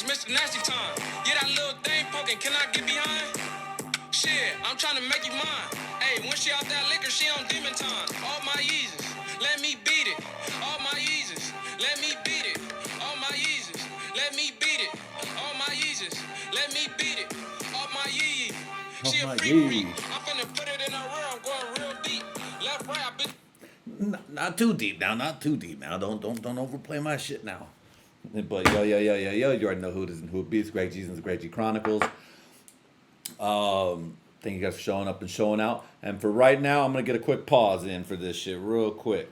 Mr. Nasty Time. Yeah, that little thing poking, can I get behind? Shit, I'm trying to make you mine. Hey, when she out that liquor, she on demon time. All my Yeezys, let me beat it. All my Yeezys, let me beat it. All my Yeezys, let me beat it. All my Yeezys, let me beat it. All my Yeezys. She a freak. I'm finna put it in her rear. I'm going real deep. Left, right, I been. Not too deep now. Not too deep now. Don't overplay my shit now. But yo. You already know who it is and who it be. It's Greg G's and the Greg G Chronicles. Thank you guys for showing up and showing out. And for right now, I'm gonna get a quick pause in for this shit real quick.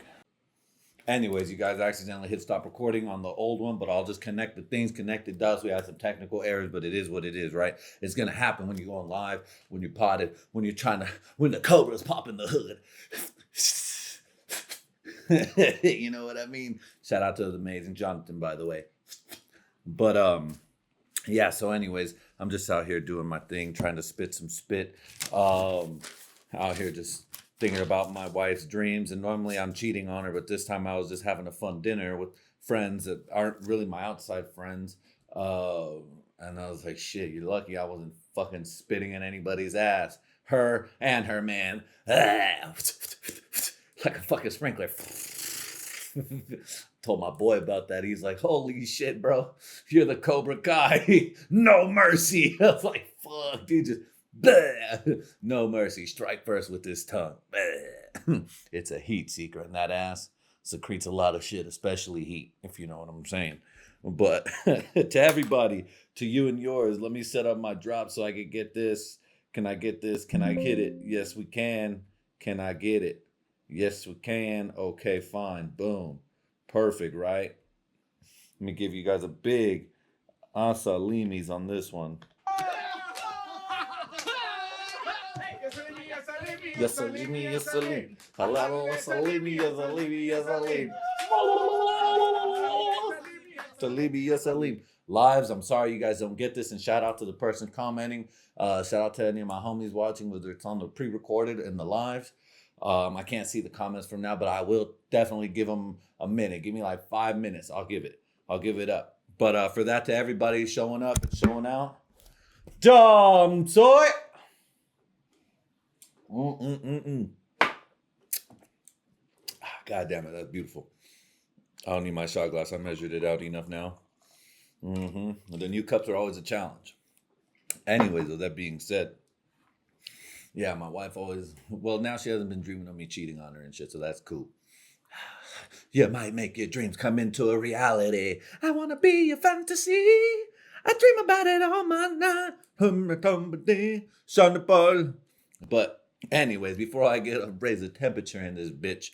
Anyways, you guys accidentally hit stop recording on the old one, but I'll just connect the things. Connected does. We had some technical errors, but it is what it is, right? It's gonna happen when you're going live, when you're potted, when the cobra's popping the hood. You know what I mean? Shout out to the amazing Jonathan, by the way. But yeah, so anyways, I'm just out here doing my thing, trying to spit some spit. Out here just thinking about my wife's dreams, and normally I'm cheating on her, but this time I was just having a fun dinner with friends that aren't really my outside friends. And I was like, shit, you're lucky I wasn't fucking spitting in anybody's ass. Her and her man. Like a fucking sprinkler. Told my boy about that. He's like, holy shit, bro. You're the Cobra Kai. No mercy. I was like, fuck, dude, just bleh. No mercy. Strike first with this tongue. Bleh. It's a heat seeker, and that ass secretes a lot of shit, especially heat, if you know what I'm saying. But to everybody, to you and yours, let me set up my drop so I can get this. Can I get this? Can I hit it? Yes, we can. Can I get it? Yes, we can. Okay, fine. Boom. Perfect, right? Let me give you guys a big asalimis on this one. Yes, salimi, yes, salimi. Halal, salimi, yes, salimi, yes, salimi. Salimi, yes, salimi. Lives, I'm sorry you guys don't get this, and shout out to the person commenting. Shout out to any of my homies watching, whether it's on the pre-recorded and the lives. I can't see the comments from now, but I will definitely give them a minute. Give me like 5 minutes. I'll give it up. But for that, to everybody showing up and showing out, dumb soy. God damn it, that's beautiful. I don't need my shot glass. I measured it out enough now. The new cups are always a challenge. Anyways, with that being said, yeah, my wife always, well, now she hasn't been dreaming of me cheating on her and shit, so that's cool. You might make your dreams come into a reality. I want to be your fantasy. I dream about it all my night. But anyways, before I raise the temperature in this bitch,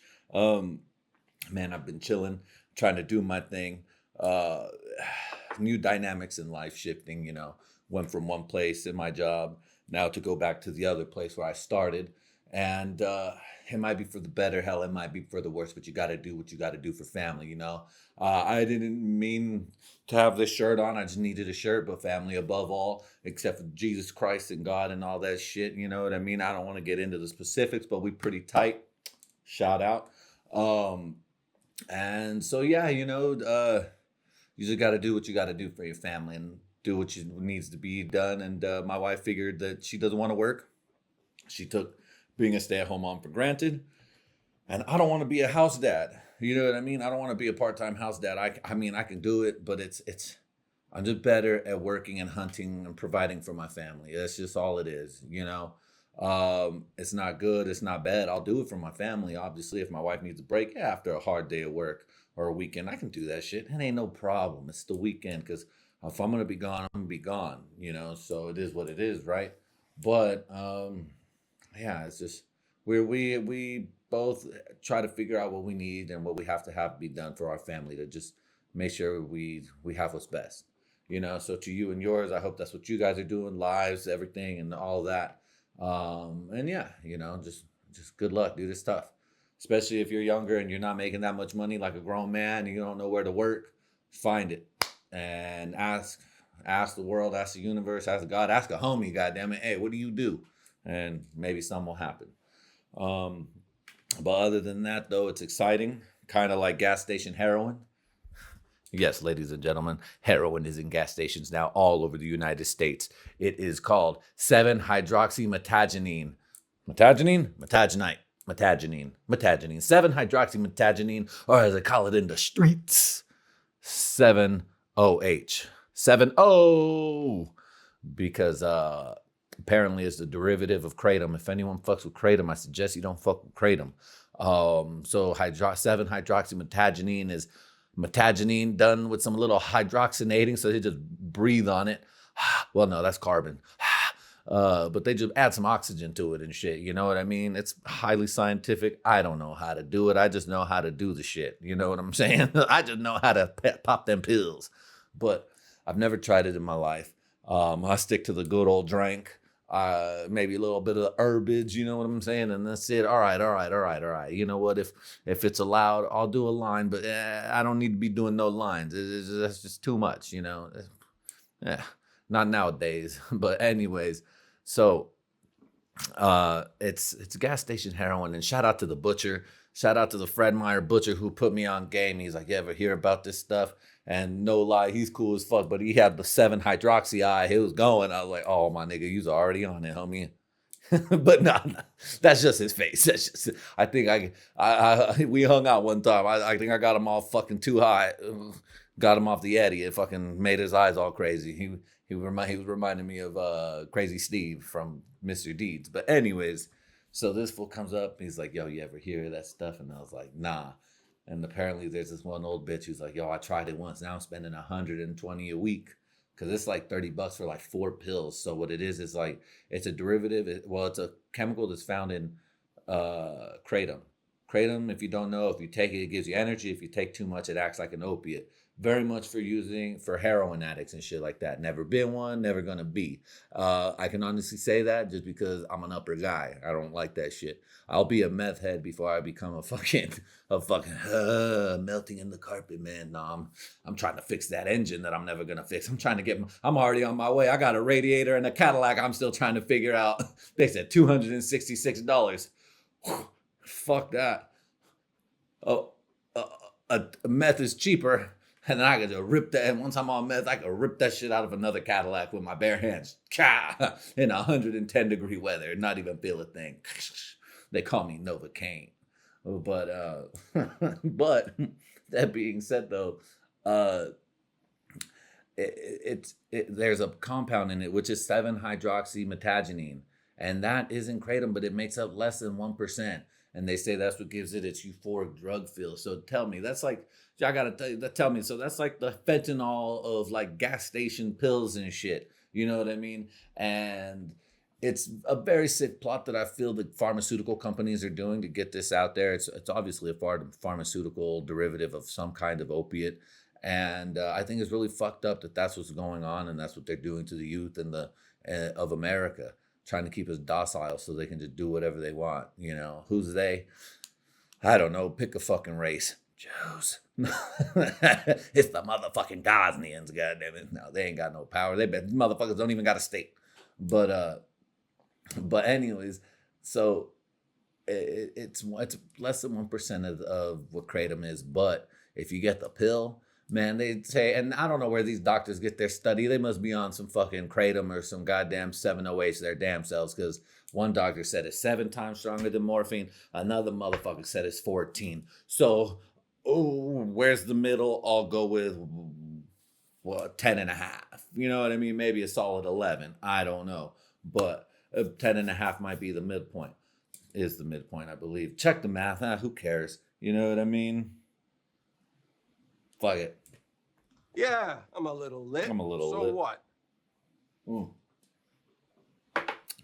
man, I've been chilling, trying to do my thing. New dynamics in life shifting, you know. Went from one place in my job now to go back to the other place where I started. And it might be for the better, hell, it might be for the worse, but you got to do what you got to do for family, you know? I didn't mean to have this shirt on. I just needed a shirt, but family above all, except for Jesus Christ and God and all that shit, you know what I mean? I don't want to get into the specifics, but we pretty tight. Shout out. And so, yeah, you know, you just got to do what you got to do for your family and do what needs to be done. And my wife figured that she doesn't want to work. She took being a stay-at-home mom for granted. And I don't want to be a house dad. You know what I mean? I don't want to be a part-time house dad. I mean, I can do it, but I'm just better at working and hunting and providing for my family. That's just all it is, you know? It's not good. It's not bad. I'll do it for my family. Obviously, if my wife needs a break after a hard day of work or a weekend, I can do that shit. It ain't no problem. It's the weekend, because if I'm going to be gone, I'm going to be gone, you know? So it is what it is, right? But, yeah, it's just, we both try to figure out what we need and what we have to have be done for our family to just make sure we have what's best, you know? So to you and yours, I hope that's what you guys are doing, lives, everything, and all that. And yeah, you know, just good luck, dude. It's tough, especially if you're younger and you're not making that much money like a grown man and you don't know where to work. Find it and ask the world, ask the universe, ask God, ask a homie, goddammit. Hey, what do you do? And maybe something will happen. But other than that, though, it's exciting, kind of like gas station heroin. Yes, ladies and gentlemen, heroin is in gas stations now all over the United States. It is called 7-hydroxymitragynine. Metagenine? Metagenite. Metagenine. Metagenine. 7-hydroxymitragynine, or as they call it in the streets, 7-OH. 7-O! Because apparently it's the derivative of kratom. If anyone fucks with kratom, I suggest you don't fuck with kratom. So 7-hydroxymitragynine is metagenine done with some little hydroxynating, so they just breathe on it. Well, no, that's carbon. But they just add some oxygen to it and shit. You know what I mean? It's highly scientific. I don't know how to do it. I just know how to do the shit. You know what I'm saying? I just know how to pop them pills. But I've never tried it in my life. I stick to the good old drink. Maybe a little bit of herbage, you know what I'm saying? And that's it. All right. You know what? If it's allowed, I'll do a line, but I don't need to be doing no lines. That's just too much, you know? Yeah, not nowadays. But anyways, so it's gas station heroin. And shout out to the butcher. Shout out to the Fred Meyer butcher who put me on game. He's like, you ever hear about this stuff? And no lie, he's cool as fuck. But he had the 7-hydroxy eye. He was going. I was like, oh, my nigga, you's already on it, homie. But no, that's just his face. That's just, I think we hung out one time. I think I got him all fucking too high. Got him off the Eddie. It fucking made his eyes all crazy. He was reminding me of Crazy Steve from Mr. Deeds. But anyways, so this fool comes up. He's like, yo, you ever hear that stuff? And I was like, nah. And apparently there's this one old bitch who's like, yo, I tried it once. Now I'm spending $120 a week because it's like $30 for like 4 pills. So what it is like, it's a derivative. It's a chemical that's found in kratom. Kratom, if you don't know, if you take it, it gives you energy. If you take too much, it acts like an opiate. Very much for heroin addicts and shit like that. Never been one, never gonna be. I can honestly say that just because I'm an upper guy. I don't like that shit. I'll be a meth head before I become a fucking melting in the carpet, man. No, I'm trying to fix that engine that I'm never gonna fix. I'm already on my way. I got a radiator and a Cadillac. I'm still trying to figure out. They said $266. Fuck that. Oh, a meth is cheaper. And then I could just rip that. And once I'm on meth, I could rip that shit out of another Cadillac with my bare hands. In 110-degree weather. Not even feel a thing. They call me Novocaine. But but that being said, though, there's a compound in it which is 7-hydroxymitragynine, and that isn't kratom, but it makes up less than 1%. And they say that's what gives it its euphoric drug feel. So tell me, that's like, I gotta tell me, so that's like the fentanyl of like gas station pills and shit. You know what I mean? And it's a very sick plot that I feel the pharmaceutical companies are doing to get this out there. It's obviously a pharmaceutical derivative of some kind of opiate. And I think it's really fucked up that that's what's going on, and that's what they're doing to the youth and of America, trying to keep us docile so they can just do whatever they want. You know, who's they? I don't know. Pick a fucking race. Jews. It's the motherfucking Gosnians, goddammit. No, they ain't got no power. Motherfuckers don't even got a state. But anyways, so it's less than 1% of what kratom is. But if you get the pill, man, they say, and I don't know where these doctors get their study. They must be on some fucking kratom or some goddamn 7-OH their damn selves, because one doctor said it's 7 times stronger than morphine. Another motherfucker said it's 14. So, where's the middle? I'll go with 10.5. You know what I mean? Maybe a solid 11. I don't know. But 10.5 might be the midpoint. Is the midpoint, I believe. Check the math. Who cares? You know what I mean? Fuck it. Yeah, I'm a little lit. I'm a little so lit. What?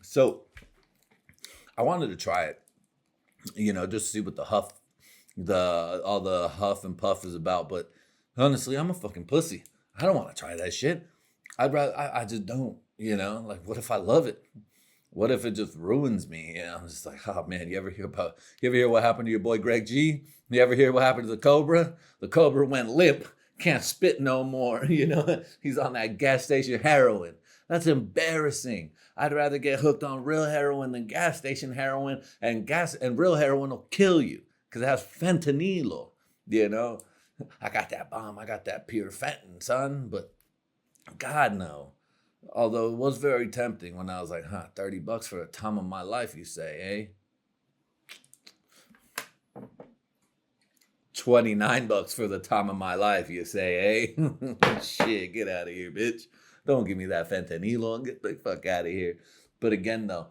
So, I wanted to try it. You know, just to see what all the huff and puff is about. But honestly, I'm a fucking pussy. I don't want to try that shit. I just don't. You know, like, what if I love it? What if it just ruins me? You know, I'm just like, oh man, you ever hear what happened to your boy Greg G? You ever hear what happened to the Cobra? The Cobra went limp, can't spit no more. You know, he's on that gas station heroin. That's embarrassing. I'd rather get hooked on real heroin than gas station heroin, and real heroin will kill you because it has fentanyl, you know? I got that bomb. I got that pure fentanyl, son. But God, no. Although it was very tempting when I was like, $30 for the time of my life, you say, eh? $29 for the time of my life, you say, eh? Shit, get out of here, bitch. Don't give me that fentanyl and get the fuck out of here. But again, though,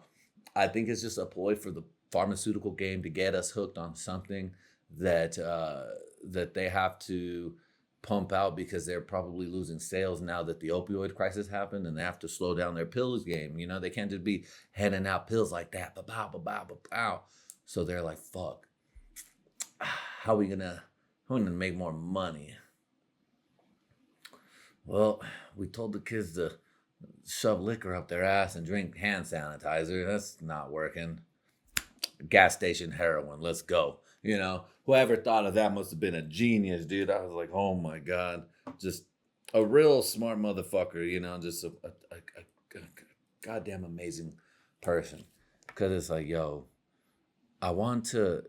I think it's just a ploy for the pharmaceutical game to get us hooked on something that that they have to pump out because they're probably losing sales now that the opioid crisis happened, and they have to slow down their pills game. You know, they can't just be handing out pills like that. Ba-pow, ba-pow, ba-pow. So they're like, fuck. How are we gonna make more money? Well, we told the kids to shove liquor up their ass and drink hand sanitizer. That's not working. Gas station heroin, let's go. You know, whoever thought of that must have been a genius, dude. I was like, oh my God, just a real smart motherfucker, you know, just a goddamn amazing person. Because it's like, yo, I want to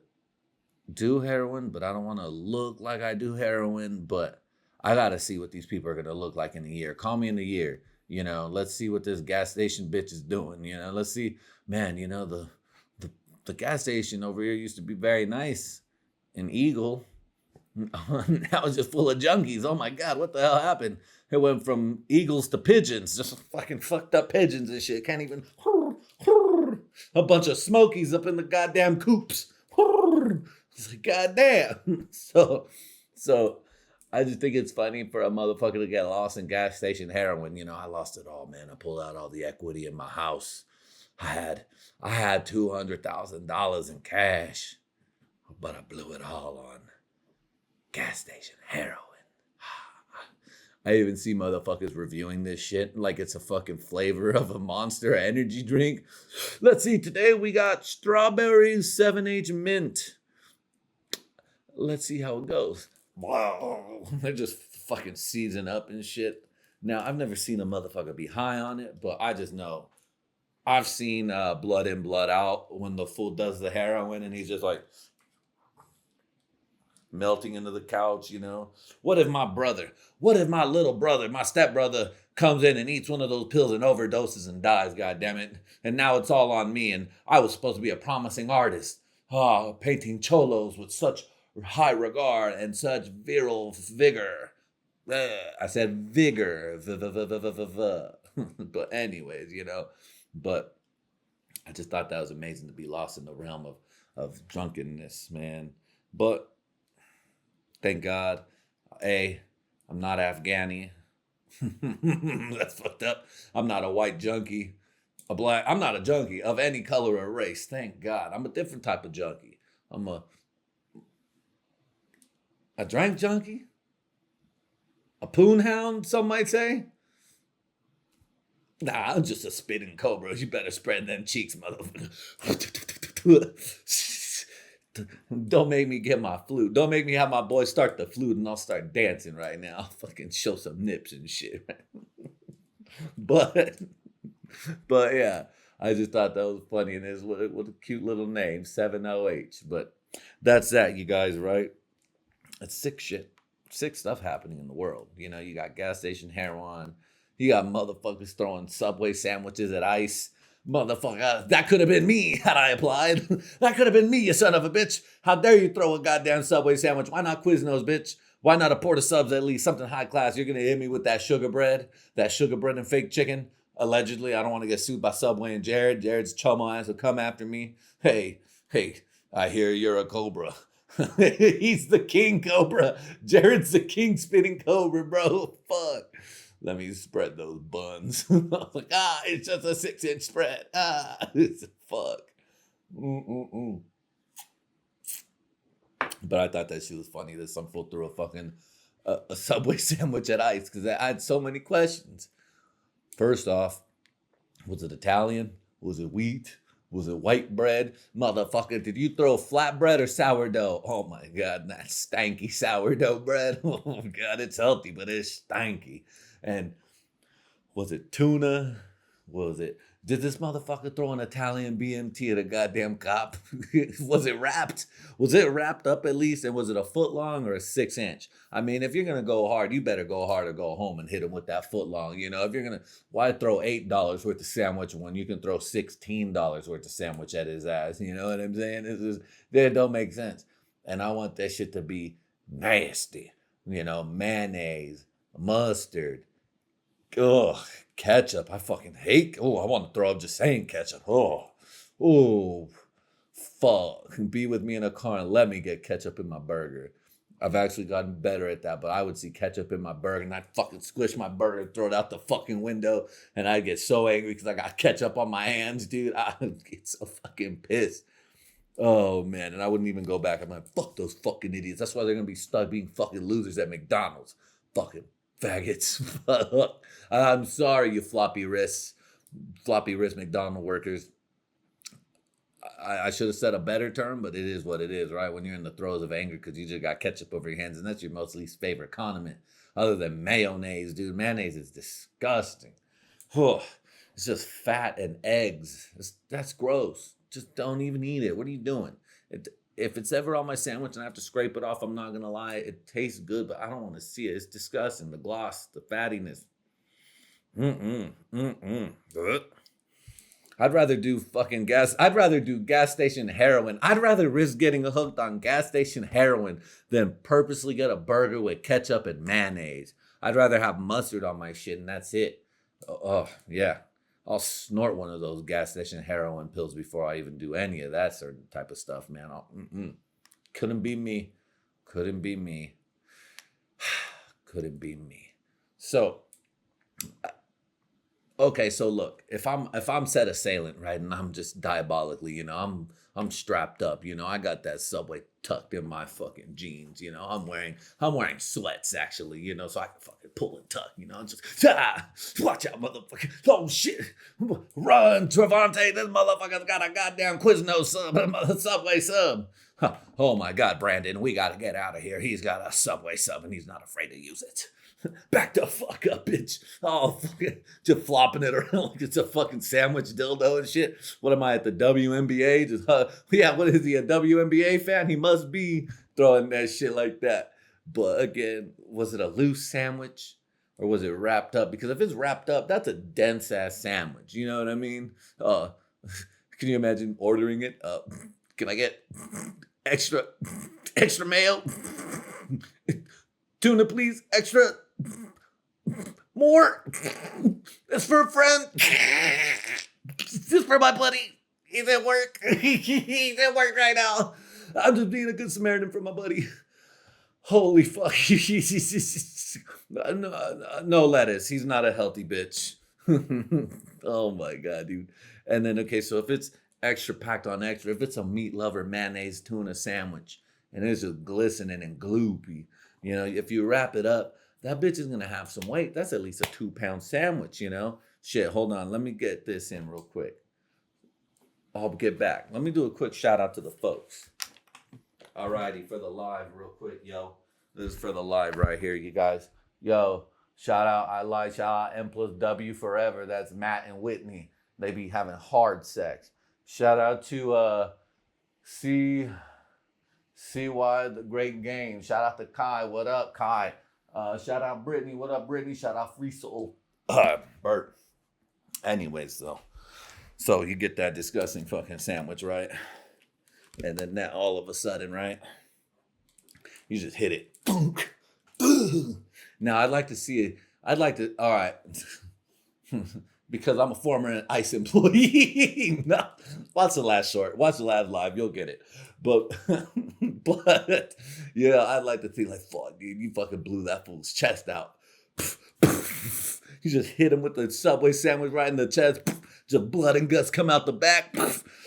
do heroin, but I don't want to look like I do heroin, but I got to see what these people are going to look like in a year. Call me in a year, you know, let's see what this gas station bitch is doing, you know, let's see, man, you know, the gas station over here used to be very nice in Eagle. Now it's just full of junkies. Oh my God, what the hell happened? It went from eagles to pigeons, just fucking fucked up pigeons and shit. Can't even, a bunch of smokies up in the goddamn coops. It's like, goddamn. So I just think it's funny for a motherfucker to get lost in gas station heroin. You know, I lost it all, man. I pulled out all the equity in my house. I had $200,000 in cash, but I blew it all on gas station heroin. I even see motherfuckers reviewing this shit like it's a fucking flavor of a Monster energy drink. Let's see, today we got strawberry 7H mint. Let's see how it goes. Wow, they're just fucking seizing up and shit. Now, I've never seen a motherfucker be high on it, but I just know. I've seen Blood In, Blood Out when the fool does the heroin and he's just like melting into the couch, you know. What if my little brother, my stepbrother, comes in and eats one of those pills and overdoses and dies, goddammit. And now it's all on me, and I was supposed to be a promising artist. Painting cholos with such high regard and such virile vigor. I said vigor. But anyways, you know. But I just thought that was amazing to be lost in the realm of drunkenness, man. But thank God, I'm not Afghani. That's fucked up. I'm not a white junkie. I'm not a junkie of any color or race. Thank God. I'm a different type of junkie. I'm a drank junkie? A poon hound, some might say? Nah, I'm just a spitting cobra. You better spread them cheeks, motherfucker. Don't make me get my flute. Don't make me have my boy start the flute and I'll start dancing right now. I'll fucking show some nips and shit. But yeah, I just thought that was funny. And it's what a cute little name, 70H. But that's that, you guys, right? It's sick shit. Sick stuff happening in the world. You know, you got gas station heroin. You got motherfuckers throwing Subway sandwiches at ICE. Motherfucker, that could have been me had I applied. That could have been me, you son of a bitch. How dare you throw a goddamn Subway sandwich? Why not Quiznos, bitch? Why not a Porter Subs at least? Something high class. You're going to hit me with that sugar bread and fake chicken. Allegedly, I don't want to get sued by Subway and Jared. Jared's chomo ass will come after me. Hey, I hear you're a cobra. He's the king cobra. Jared's the king spitting cobra, bro. Fuck. Let me spread those buns. I was like, it's just a 6-inch spread. It's fuck. But I thought that shit was funny that some fool threw a fucking a Subway sandwich at ICE because I had so many questions. First off, was it Italian? Was it wheat? Was it white bread? Motherfucker, did you throw flatbread or sourdough? Oh my God, that stanky sourdough bread. Oh God, it's healthy, but it's stanky. And was it tuna? Was it Did this motherfucker throw an Italian BMT at a goddamn cop? Was it wrapped? Was it wrapped up at least? And was it a foot long or a 6-inch? I mean, if you're gonna go hard, you better go hard or go home and hit him with that foot long. You know, if you're gonna, why throw $8 worth of sandwich when you can throw $16 worth of sandwich at his ass? You know what I'm saying? That don't make sense. And I want that shit to be nasty. You know, mayonnaise, mustard, ugh, ketchup. I fucking hate. Oh, I want to throw up just saying ketchup. Oh, fuck. Be with me in a car and let me get ketchup in my burger. I've actually gotten better at that, but I would see ketchup in my burger and I'd fucking squish my burger and throw it out the fucking window. And I'd get so angry because I got ketchup on my hands, dude. I'd get so fucking pissed. Oh, man. And I wouldn't even go back. I'm like, fuck those fucking idiots. That's why they're going to be stuck being fucking losers at McDonald's. Fucking faggots. I'm sorry, you floppy wrist McDonald workers. I should have said a better term, but it is what it is, right? When you're in the throes of anger because you just got ketchup over your hands, and that's your most least favorite condiment, other than mayonnaise, dude. Mayonnaise is disgusting. It's just fat and eggs. That's gross. Just don't even eat it. What are you doing? If it's ever on my sandwich and I have to scrape it off, I'm not going to lie. It tastes good, but I don't want to see it. It's disgusting. The gloss, the fattiness. I'd rather do gas station heroin. I'd rather risk getting hooked on gas station heroin than purposely get a burger with ketchup and mayonnaise. I'd rather have mustard on my shit and that's it. Oh, yeah. I'll snort one of those gas station heroin pills before I even do any of that certain type of stuff, man. Couldn't be me. Couldn't be me. Couldn't be me. So, okay, so look, if I'm set assailant, right, and I'm just diabolically, you know, I'm strapped up, you know, I got that Subway tucked in my fucking jeans, you know, I'm wearing sweats actually, you know, so I can fucking pull and tuck, you know, just watch out, motherfucker. Oh shit, run, Travante, this motherfucker's got a goddamn Quiznos sub, Subway sub. Oh my God, Brandon, we gotta get out of here. He's got a Subway sub and he's not afraid to use it. Back the fuck up, bitch. Oh, fucking, just flopping it around like it's a fucking sandwich dildo and shit. What am I at the WNBA? What is he, a WNBA fan? He must be throwing that shit like that. But again, was it a loose sandwich or was it wrapped up? Because if it's wrapped up, that's a dense ass sandwich. You know what I mean? Can you imagine ordering it? Can I get extra mayo? Tuna, please. Extra. More. That's for a friend. This for my buddy. He's at work. He's at work right now. I'm just being a good Samaritan for my buddy. Holy fuck. No lettuce. He's not a healthy bitch. Oh my God, dude. And then, okay, so if it's extra packed on extra, if it's a meat lover mayonnaise tuna sandwich and it's just glistening and gloopy, you know, if you wrap it up, that bitch is going to have some weight. That's at least a 2-pound sandwich, you know? Shit, hold on. Let me get this in real quick. I'll get back. Let me do a quick shout out to the folks. Alrighty, for the live real quick, yo. This is for the live right here, you guys. Yo, shout out M plus W forever. That's Matt and Whitney. They be having hard sex. Shout out to CY, the great game. Shout out to Kai. What up, Kai? Shout out Brittany. What up, Brittany? Shout out Free Soul. Bert. Anyways, though. So you get that disgusting fucking sandwich, right? And then that all of a sudden, right? You just hit it. Now, I'd like to see it. All right. Because I'm a former ICE employee. No, watch the last short. Watch the last live. You'll get it. But yeah, I'd like to think like, fuck, dude, you fucking blew that fool's chest out. You just hit him with the Subway sandwich right in the chest. Just blood and guts come out the back.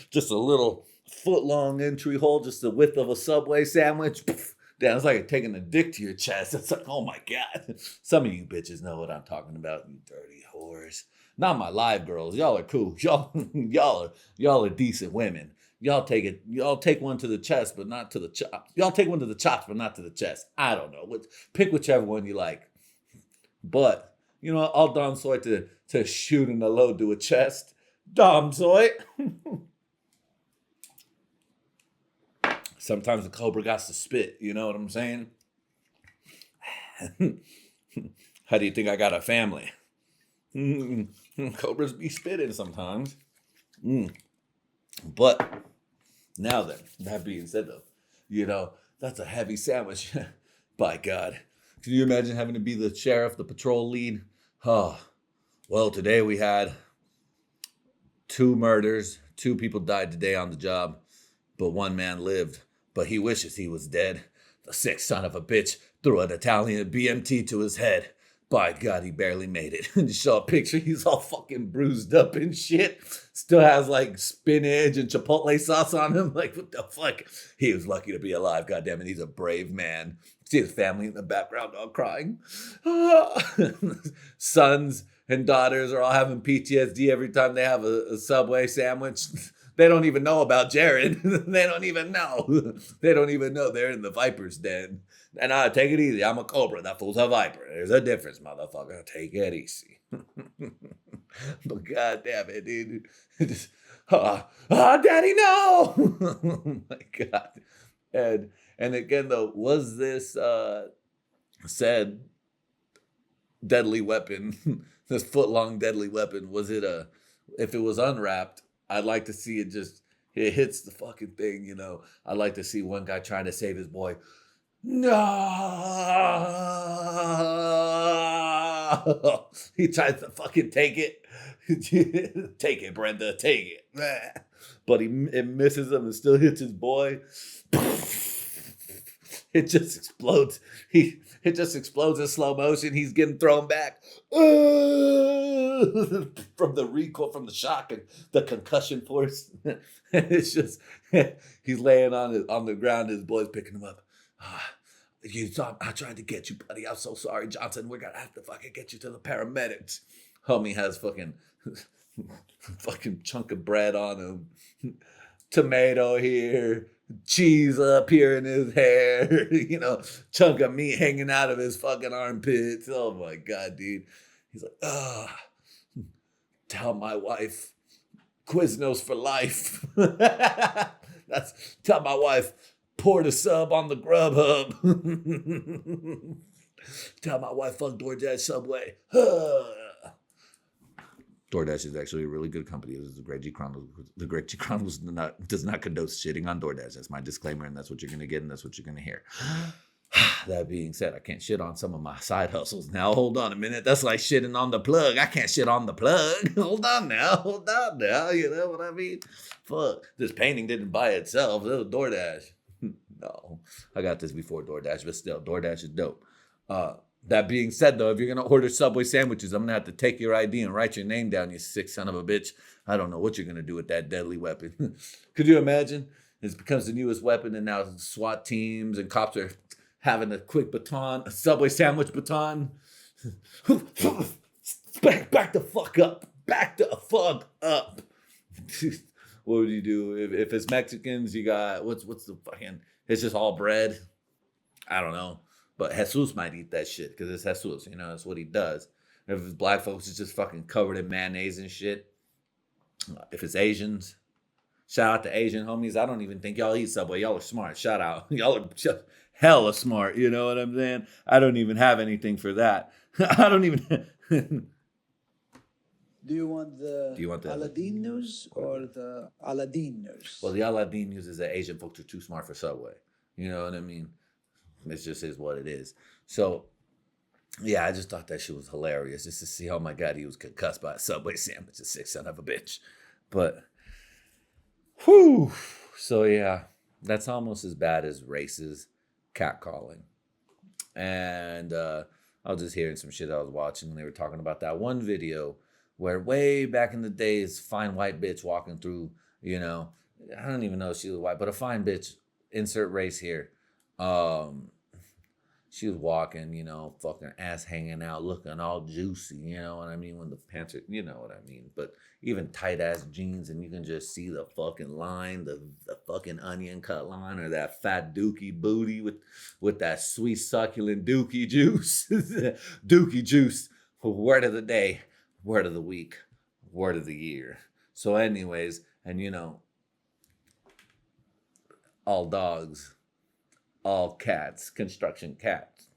Just a little foot-long entry hole, just the width of a Subway sandwich. Damn, it's like taking a dick to your chest. It's like, oh my God. Some of you bitches know what I'm talking about, you dirty whores. Not my live girls. Y'all are cool. Y'all are decent women. Y'all take one to the chest, but not to the chops. Y'all take one to the chops, but not to the chest. I don't know. Pick whichever one you like. But, you know, all darn sort to shoot in the load to a chest. Dumb soy. Sometimes the cobra got to spit, you know what I'm saying? How do you think I got a family? Cobras be spitting sometimes. But now then, that being said though, that's a heavy sandwich. By God. Can you imagine having to be the sheriff, the patrol lead? Oh, well, today we had 2 murders. 2 people died today on the job, but 1 man lived. But he wishes he was dead. The sick son of a bitch threw an Italian BMT to his head. By God, he barely made it. And you show a picture, he's all fucking bruised up and shit. Still has like spinach and chipotle sauce on him. Like, what the fuck? He was lucky to be alive, goddammit. He's a brave man. See his family in the background all crying. Sons and daughters are all having PTSD every time they have a Subway sandwich. They don't even know about Jared. They don't even know. They don't even know they're in the Viper's den. And I take it easy. I'm a cobra. That fool's a viper. There's a difference, motherfucker. Take it easy. But God damn it, dude. Daddy, no! Oh my God. And again, though, was this said deadly weapon, this foot-long deadly weapon, was it if it was unwrapped, I'd like to see it hits the fucking thing, I'd like to see one guy trying to save his boy. No! He tries to fucking take it. Take it, Brenda, take it. But it misses him and still hits his boy. It just explodes. It just explodes in slow motion. He's getting thrown back from the recoil, from the shock and the concussion force. It's just he's laying on the ground. His boy's picking him up. I tried to get you, buddy. I'm so sorry, Johnson. We're gonna have to fucking get you to the paramedics. Homie has fucking chunk of bread on him, tomato here, cheese up here in his hair, chunk of meat hanging out of his fucking armpits. Oh my God, dude. He's like, tell my wife, Quiznos for life. Tell my wife, pour the sub on the Grubhub. Tell my wife, fuck DoorDash Subway. DoorDash is actually a really good company. This is the Great G Chronicles. The Great G Chronicles does not condone shitting on DoorDash. That's my disclaimer, and that's what you're going to get, and that's what you're going to hear. That being said, I can't shit on some of my side hustles. Now, hold on a minute. That's like shitting on the plug. I can't shit on the plug. Hold on now. You know what I mean? Fuck. This painting didn't buy itself. It was DoorDash. No. I got this before DoorDash, but still, DoorDash is dope. That being said, though, if you're going to order Subway sandwiches, I'm going to have to take your ID and write your name down, you sick son of a bitch. I don't know what you're going to do with that deadly weapon. Could you imagine? It becomes the newest weapon, and now SWAT teams and cops are having a quick baton, a Subway sandwich baton. Back the fuck up. Back the fuck up. What would you do? If it's Mexicans, you got, what's the fucking, it's just all bread. I don't know. But Jesus might eat that shit because it's Jesus, that's what he does. If it's black folks, it's just fucking covered in mayonnaise and shit. If it's Asians, shout out to Asian homies. I don't even think y'all eat Subway. Y'all are smart. Shout out. Y'all are just hella smart. You know what I'm saying? I don't even have anything for that. I don't even. Do you want the Aladdin news or the Aladdin news? Well, the Aladdin news is that Asian folks are too smart for Subway. You know what I mean? It just is what it is. So, yeah, I just thought that shit was hilarious. Just to see, oh my God, he was concussed by a Subway sandwich, a sick son of a bitch. But, whew. So, yeah, that's almost as bad as racist catcalling. And I was just hearing some shit I was watching, and they were talking about that one video where way back in the days, fine white bitch walking through, I don't even know if she was white, but a fine bitch, insert race here. She was walking, fucking ass hanging out, looking all juicy, you know what I mean? When the pants are, you know what I mean? But even tight ass jeans, and you can just see the fucking line, the fucking onion cut line, or that fat dookie booty with that sweet succulent dookie juice. Dookie juice. Word of the day, word of the week, word of the year. So anyways, and all dogs, all cats, construction cats,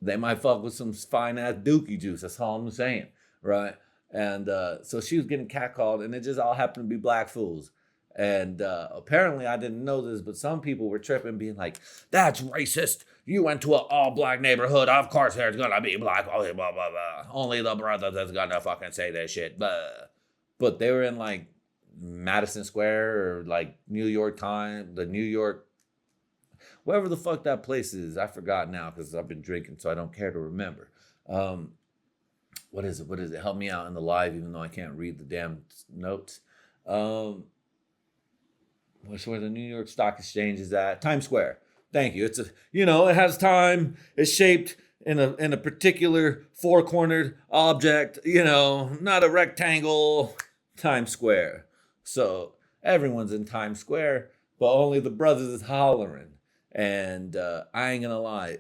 they might fuck with some fine ass dookie juice. That's all I'm saying, right? And so she was getting catcalled, and it just all happened to be black fools. And apparently, I didn't know this, but some people were tripping, being like, "That's racist. You went to an all-black neighborhood. Of course, there's gonna be black. Blah blah blah blah. Only the brothers is gonna fucking say that shit." But they were in like Madison Square or like New York Times, the New York, wherever the fuck that place is. I forgot now because I've been drinking, so I don't care to remember. What is it? What is it? Help me out in the live, even though I can't read the damn notes. What's where the New York Stock Exchange is at? Times Square. Thank you. It's it has time. It's shaped in a particular four-cornered object. Not a rectangle. Times Square. So everyone's in Times Square, but only the brothers is hollering. And I ain't gonna lie.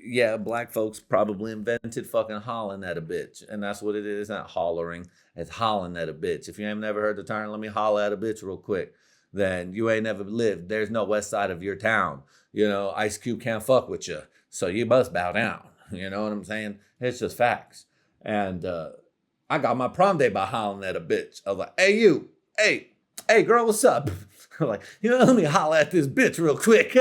Yeah, black folks probably invented fucking hollering at a bitch. And that's what it is. It's not hollering. It's hollering at a bitch. If you ain't never heard the term, let me holler at a bitch real quick, then you ain't never lived. There's no west side of your town. Ice Cube can't fuck with you. So you must bow down. You know what I'm saying? It's just facts. And I got my prom day by hollering at a bitch. I was like, hey, you. Hey, girl, what's up? I'm like, let me holler at this bitch real quick.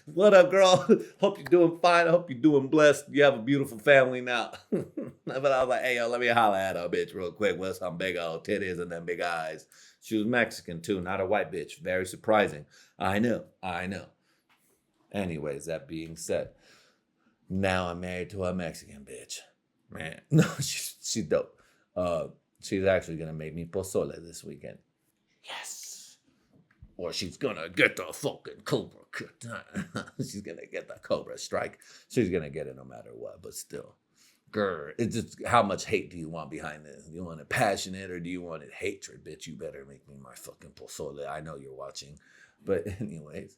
What up, girl? Hope you're doing fine. I hope you're doing blessed. You have a beautiful family now. But I was like, hey, yo, let me holler at a bitch real quick with some big old titties and them big eyes. She was Mexican, too, not a white bitch. Very surprising. I know. Anyways, that being said, now I'm married to a Mexican bitch. Man, no, she's dope. She's actually going to make me pozole this weekend. Yes. Or she's going to get the fucking Cobra cut. She's going to get the Cobra strike. She's going to get it no matter what, but still. Grr, it's just, how much hate do you want behind this? Do you want it passionate or do you want it hatred? Bitch, you better make me my fucking pozole. I know you're watching. But anyways,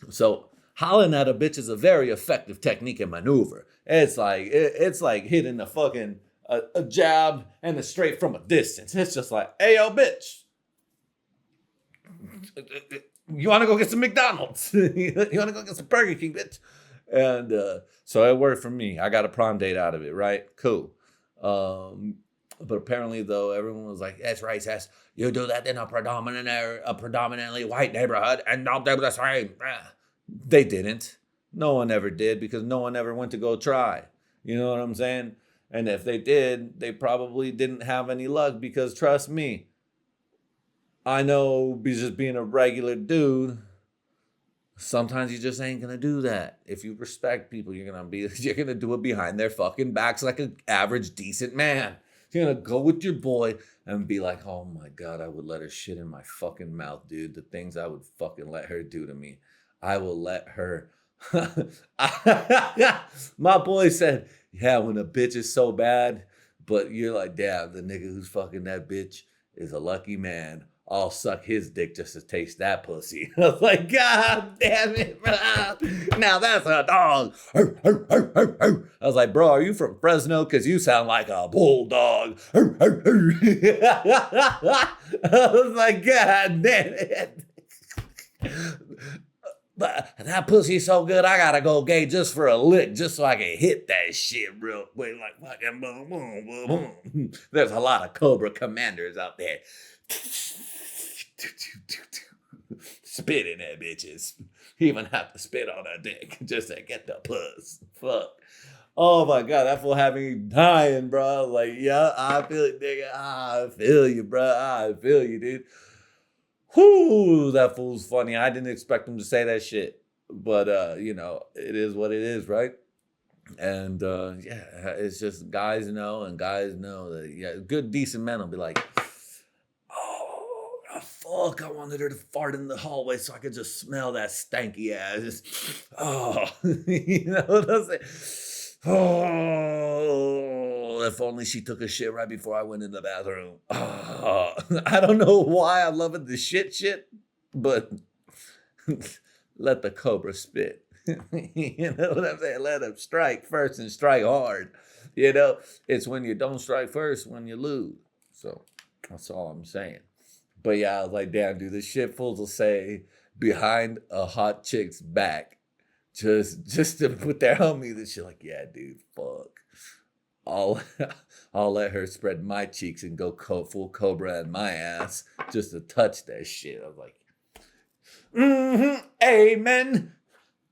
so hollering at a bitch is a very effective technique and maneuver. It's like hitting a fucking a jab and a straight from a distance. It's just like, hey, yo, bitch. You want to go get some McDonald's? You want to go get some Burger King, bitch? And so it worked for me. I got a prom date out of it, right? Cool. But apparently, though, everyone was like, that's racist. You do that in a predominantly white neighborhood and don't do the same. They didn't. No one ever did because no one ever went to go try. You know what I'm saying? And if they did, they probably didn't have any luck because trust me, I know just being a regular dude, sometimes you just ain't gonna do that. If you respect people, you're gonna do it behind their fucking backs like an average decent man. You're gonna go with your boy and be like, oh my God, I would let her shit in my fucking mouth, dude. The things I would fucking let her do to me. I will let her. My boy said, yeah, when a bitch is so bad, but you're like, damn, the nigga who's fucking that bitch is a lucky man. I'll suck his dick just to taste that pussy. I was like, God damn it, bro. Now that's a dog. I was like, bro, are you from Fresno? Because you sound like a bulldog. I was like, God damn it. But that pussy's so good, I gotta go gay just for a lick, just so I can hit that shit real quick, like fucking boom, boom, boom, boom. There's a lot of Cobra commanders out there. Spitting at bitches. Even have to spit on a dick just to get the puss. Fuck. Oh my God, that fool had me dying, bro. Like, yeah, I feel it, nigga. I feel you, bro. I feel you, dude. Whoo, that fool's funny. I didn't expect him to say that shit. But, it is what it is, right? And, it's just guys know that, yeah, good, decent men will be like, oh, fuck, I wanted her to fart in the hallway so I could just smell that stanky ass. Oh, you know what I'm saying? Oh, if only she took a shit right before I went in the bathroom. Oh, I don't know why I'm loving the shit, but let the Cobra spit. You know what I'm saying? Let him strike first and strike hard. It's when you don't strike first when you lose. So That's all I'm saying. But yeah, I was like, damn, dude, this shit fools will say behind a hot chick's back just to put their homie. This shit, like, yeah, dude, fuck. I'll I'll let her spread my cheeks and go full cobra in my ass just to touch that shit. I was like, amen.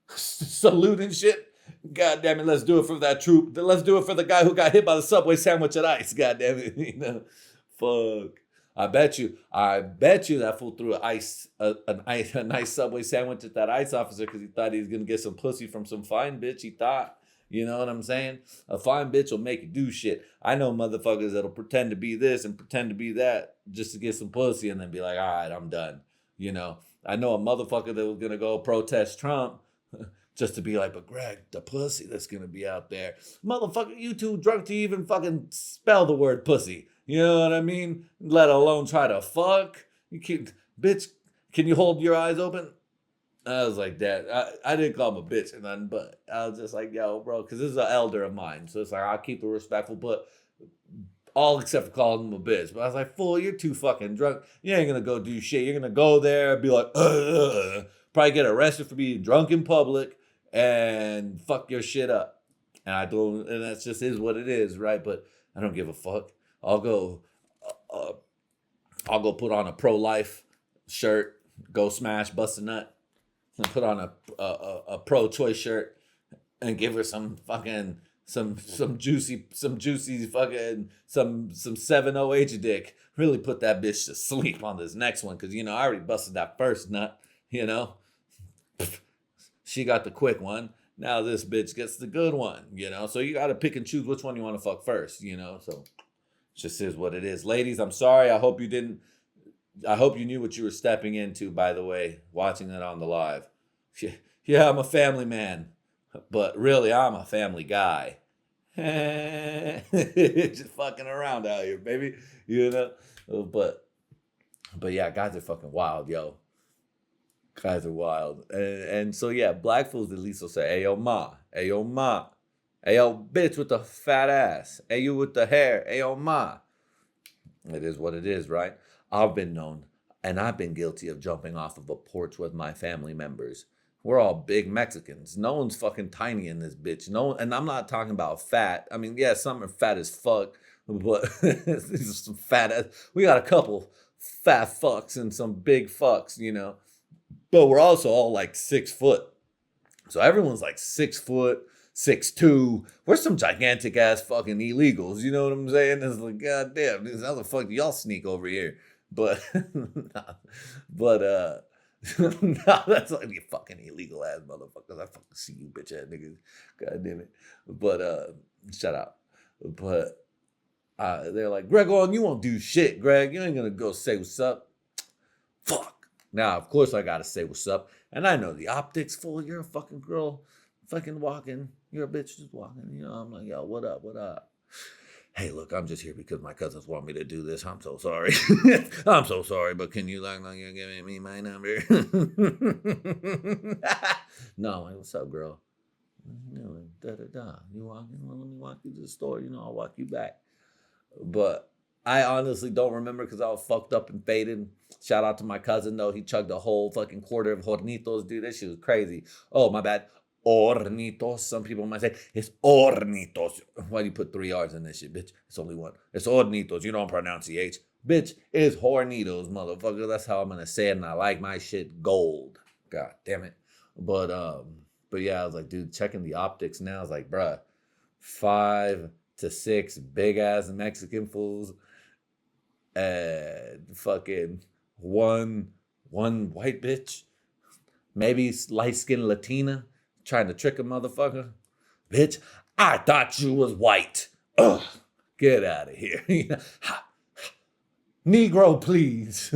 Salute and shit. God damn it, let's do it for that troop. Let's do it for the guy who got hit by the Subway sandwich at ice. God damn it, fuck. I bet you that fool threw a nice Subway sandwich at that ICE officer because he thought he was gonna get some pussy from some fine bitch. He thought, you know what I'm saying? A fine bitch will make you do shit. I know motherfuckers that'll pretend to be this and pretend to be that just to get some pussy and then be like, all right, I'm done. You know, I know a motherfucker that was gonna go protest Trump just to be like, but Greg, the pussy that's gonna be out there. Motherfucker, you too drunk to even fucking spell the word pussy. You know what I mean? Let alone try to fuck. You can't, bitch, can you hold your eyes open? I was like, that. I didn't call him a bitch or nothing, but I was just like, yo, bro, because this is an elder of mine. So it's like, I'll keep it respectful, but all except for calling him a bitch. But I was like, fool, you're too fucking drunk. You ain't gonna go do shit. You're gonna go there and be like, probably get arrested for being drunk in public and fuck your shit up. And I don't, and that's just is what it is, right? But I don't give a fuck. I'll go put on a pro-life shirt, go smash, bust a nut, and put on a pro-choice shirt, and give her some fucking some juicy fucking some 7-0 dick. Really put that bitch to sleep on this next one, because you know I already busted that first nut. You know, she got the quick one. Now this bitch gets the good one. You know, so you got to pick and choose which one you want to fuck first. You know, so. Just is what it is. Ladies, I'm sorry. I hope you knew what you were stepping into, by the way, watching that on the live. Yeah, I'm a family man, but really I'm a family guy. Just fucking around out here, baby. You know? But yeah, guys are fucking wild, yo. Guys are wild. And so yeah, black fools at least will say, hey yo ma, hey yo ma. Hey, yo, bitch with the fat ass. Hey, you with the hair. Hey, yo, ma. It is what it is, right? I've been known, and I've been guilty of jumping off of a porch with my family members. We're all big Mexicans. No one's fucking tiny in this bitch. No, and I'm not talking about fat. I mean, yeah, some are fat as fuck, but these are some fat ass. We got a couple fat fucks and some big fucks, you know. But we're also all like 6 foot. So everyone's like 6 foot. 6'2". We're some gigantic ass fucking illegals. You know what I'm saying? It's like, God damn, how the fuck do y'all sneak over here? But, nah, that's like you fucking illegal ass motherfuckers. I fucking see you bitch ass niggas. God damn it. But, shut up. But, they're like, Greg, you won't do shit, Greg. You ain't gonna go say what's up. Fuck. Now, of course, I gotta say what's up. And I know the optics full. You're a fucking girl. Fucking walking. You're a bitch just walking. You know, I'm like, yo, what up? What up? Hey, look, I'm just here because my cousins want me to do this. I'm so sorry. I'm so sorry, but can you you're giving me my number? No, like, what's up, girl? You walking? Well, let me walk you to the store. You know, I'll walk you back. But I honestly don't remember because I was fucked up and faded. Shout out to my cousin, though. He chugged a whole fucking quarter of hornitos, dude. That shit was crazy. Oh, my bad. Hornitos. Some people might say, it's hornitos. Why do you put 3 R's in this shit, bitch? It's only one. It's hornitos. You don't pronounce the H. Bitch, it's hornitos, motherfucker. That's how I'm going to say it, and I like my shit gold. God damn it. But yeah, I was like, dude, checking the optics now. I was like, bruh, 5 to 6 big-ass Mexican fools and fucking one white bitch, maybe light-skinned Latina, trying to trick a motherfucker. Bitch, I thought you was white. Ugh, get out of here. Negro, please.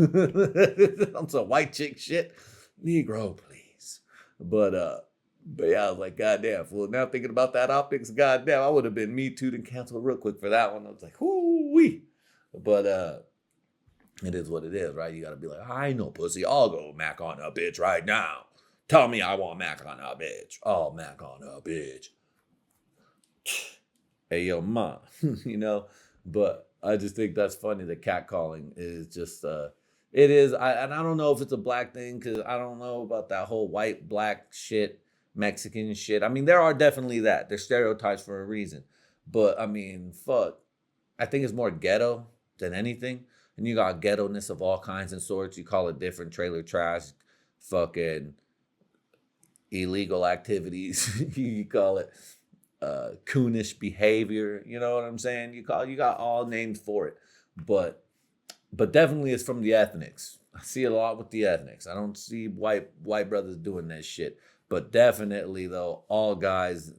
On some white chick shit. Negro, please. But yeah, I was like, goddamn, fool. Now thinking about that optics, goddamn, I would have been Me Too'd and canceled real quick for that one. I was like, whoo-wee. But it is what it is, right? You gotta be like, I know, pussy. I'll go mac on a bitch right now. Tell me I want mac on a bitch. I'll mac on a bitch. Hey, yo, ma. You know? But I just think that's funny. The catcalling is just it is. And I don't know if it's a black thing because I don't know about that whole white black shit, Mexican shit. I mean, there are definitely that. There's stereotypes for a reason, but I mean, fuck. I think it's more ghetto than anything. And you got ghetto-ness of all kinds and sorts. You call it different: trailer trash, fucking illegal activities. You call it coonish behavior. You know what I'm saying? You got all names for it. But definitely it's from the ethnics. I see it a lot with the ethnics. I don't see white brothers doing that shit. But definitely though, all guys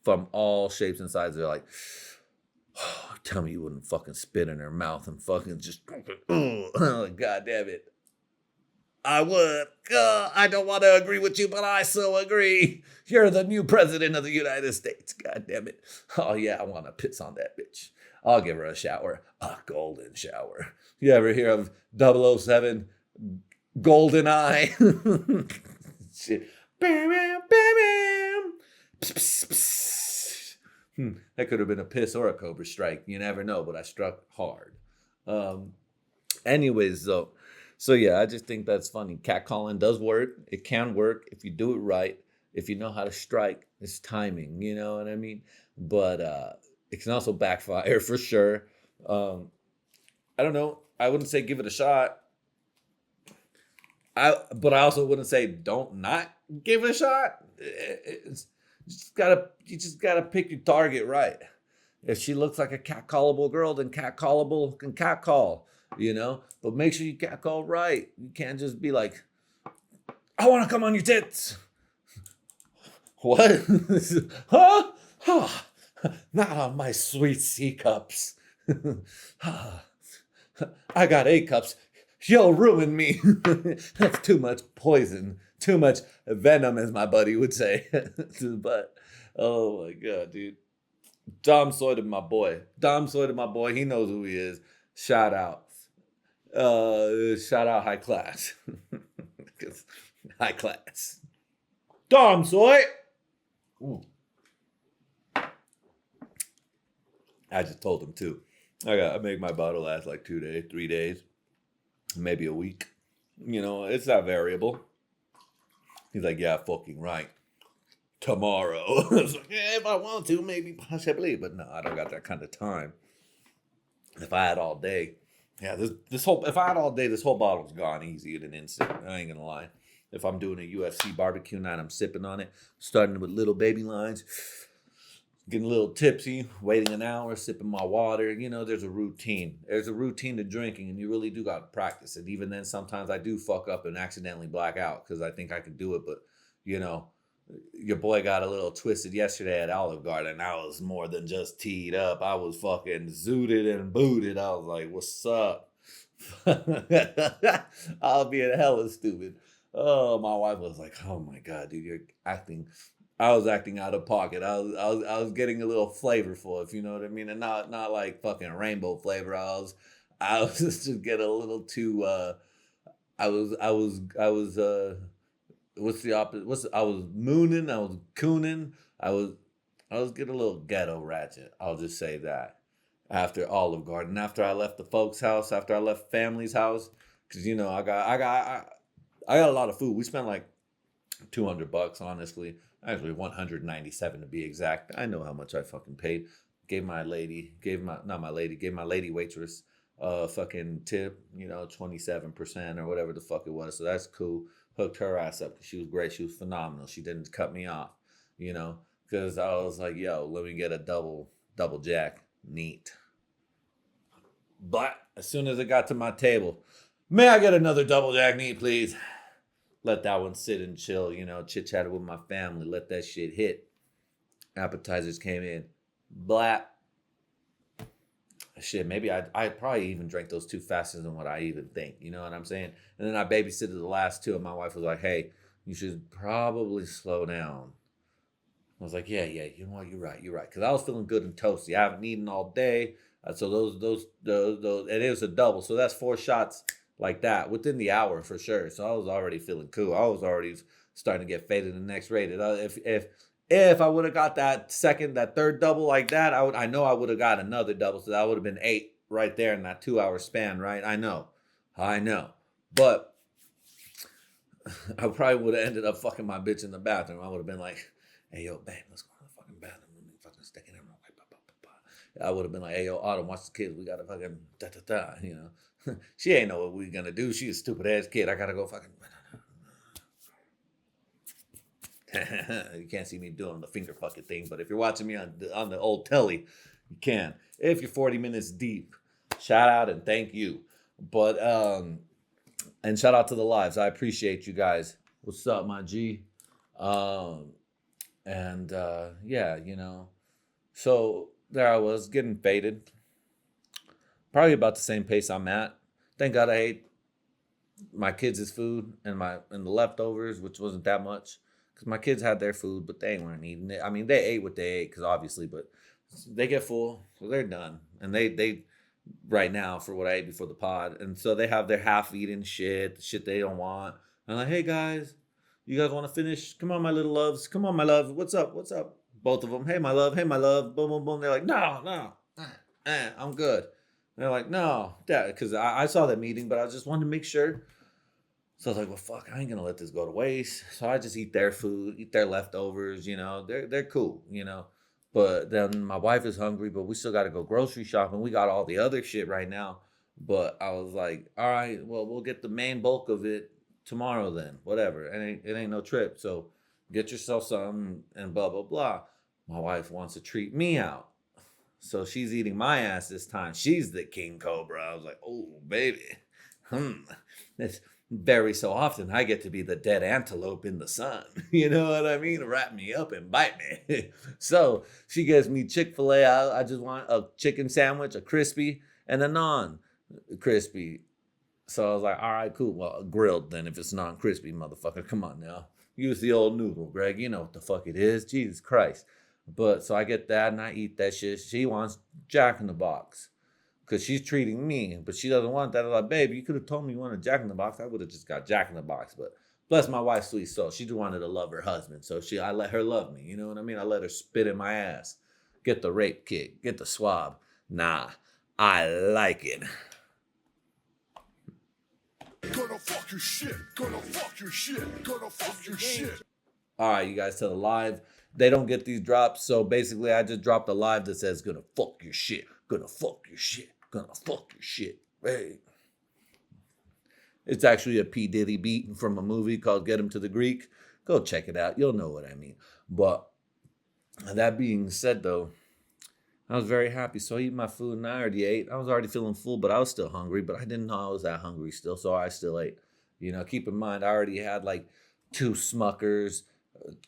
from all shapes and sizes are like, oh, tell me you wouldn't fucking spit in her mouth and fucking just, oh, God damn it. I would. I don't want to agree with you, but I so agree. You're the new president of the United States. God damn it. Oh, yeah, I want to piss on that bitch. I'll give her a shower. A golden shower. You ever hear of 007 Golden Eye? Shit. Bam, bam, bam, bam. Pss, pss, pss. That could have been a piss or a cobra strike. You never know, but I struck hard. Anyways, though. So yeah, I just think that's funny. Catcalling does work. It can work if you do it right. If you know how to strike, it's timing. You know what I mean? But it can also backfire for sure. I don't know. I wouldn't say give it a shot. But I also wouldn't say don't not give it a shot. You just gotta pick your target right. If she looks like a catcallable girl, then catcallable can catcall. You know, but make sure you catcall right. You can't just be like, I want to come on your tits. What? Huh? Not on my sweet C cups. I got A cups. You'll ruin me. That's too much poison. Too much venom, as my buddy would say. But, oh my God, dude. Dom Sawyer, my boy. He knows who he is. Shout out. Shout out high class. High class. Dom Soy. I just told him too. I make my bottle last like 2 days, 3 days, maybe a week. You know, it's not variable. He's like, yeah, fucking right. Tomorrow. I was like, yeah, if I want to, maybe possibly, but no, I don't got that kind of time. If I had all day. Yeah, if I had all day, this whole bottle's gone easy in an instant. I ain't gonna lie. If I'm doing a UFC barbecue night, I'm sipping on it, starting with little baby lines, getting a little tipsy, waiting an hour, sipping my water. You know, there's a routine. There's a routine to drinking, and you really do got to practice it. Even then, sometimes I do fuck up and accidentally black out because I think I could do it, but, you know, your boy got a little twisted yesterday at Olive Garden. I was more than just teed up. I was fucking zooted and booted. I was like, what's up? I'll be hella stupid. Oh, my wife was like, oh my God, dude, you're acting. I was acting out of pocket. I was getting a little flavorful, if you know what I mean. And not like fucking rainbow flavor. I was just getting a little too, what's the opposite? I was mooning, I was cooning, I was getting a little ghetto ratchet. I'll just say that. After Olive Garden, after I left the folks' house, after I left family's house, because you know I got a lot of food. We spent like $200, honestly. Actually, 197 to be exact. I know how much I fucking paid. Gave my lady waitress fucking tip, you know, 27% or whatever the fuck it was. So that's cool. Hooked her ass up because she was great. She was phenomenal. She didn't cut me off, you know, because I was like, yo, let me get a double jack. Neat. But as soon as it got to my table, may I get another double jack neat, please? Let that one sit and chill, you know, chit-chatted with my family. Let that shit hit. Appetizers came in. Blap. Shit, maybe I probably even drank those two faster than what I even think. You know what I'm saying? And then I babysitted the last two, and my wife was like, hey, you should probably slow down. I was like, yeah, you know what? You're right. Because I was feeling good and toasty. I haven't eaten all day. So those, and it was a double. So that's 4 shots like that within the hour for sure. So I was already feeling cool. I was already starting to get faded and next rated. If I would have got that third double like that, I know I would have got another double. So that would have been 8 right there in that 2 hour span, right? I know. But I probably would have ended up fucking my bitch in the bathroom. I would have been like, hey, yo, babe, let's go to the fucking bathroom. Let me fucking stick it in. I would have been like, hey, yo, Autumn, watch the kids. We got to fucking da-da-da, you know. She ain't know what we going to do. She a stupid-ass kid. I got to go fucking... You can't see me doing the finger fucking thing, but if you're watching me on the old telly, you can. If you're 40 minutes deep, shout out and thank you. But, and shout out to the lives. I appreciate you guys. What's up, my G? Yeah, you know. So there I was getting faded. Probably about the same pace I'm at. Thank God I ate my kids' food and the leftovers, which wasn't that much. Because my kids had their food, but they weren't eating it. I mean, they ate what they ate, because obviously, but they get full, so they're done. And they right now for what I ate before the pod. And so they have their half-eaten shit, the shit they don't want. I'm like, hey, guys, you guys want to finish? Come on, my little loves. Come on, my love. What's up? What's up? Both of them. Hey, my love. Hey, my love. Boom, boom, boom. They're like, no. I'm good. And they're like, no. Dad, because I saw that meeting, but I just wanted to make sure. So I was like, well, fuck, I ain't gonna let this go to waste. So I just eat their food, eat their leftovers, you know. They're cool, you know. But then my wife is hungry, but we still gotta go grocery shopping. We got all the other shit right now. But I was like, all right, well, we'll get the main bulk of it tomorrow then. Whatever. It ain't no trip. So get yourself something and blah, blah, blah. My wife wants to treat me out. So she's eating my ass this time. She's the king cobra. I was like, oh, baby. It's very so often I get to be the dead antelope in the sun. You know what I mean? Wrap me up and bite me. So she gives me Chick-fil-A. I just want a chicken sandwich, a crispy, and a non-crispy. So I was like, all right, cool. Well, grilled then if it's non-crispy, motherfucker. Come on now. Use the old noodle, Greg. You know what the fuck it is. Jesus Christ. But so I get that and I eat that shit. She wants Jack in the Box. Because she's treating me, but she doesn't want that. I'm like, babe, you could have told me you wanted Jack in the Box. I would have just got Jack in the Box. But bless my wife's sweet soul. She just wanted to love her husband. So I let her love me. You know what I mean? I let her spit in my ass. Get the rape kick. Get the swab. Nah, I like it. Gonna fuck your shit. Gonna fuck your shit. Gonna fuck your shit. All right, you guys to the live. They don't get these drops. So basically, I just dropped a live that says, gonna fuck your shit. Gonna fuck your shit. Gonna fuck your shit. Hey. It's actually a P. Diddy beat from a movie called Get Him to the Greek. Go check it out. You'll know what I mean. But that being said, though, I was very happy. So I eat my food and I already ate. I was already feeling full, but I was still hungry. But I didn't know I was that hungry still. So I still ate. You know, keep in mind, I already had like 2 Smuckers,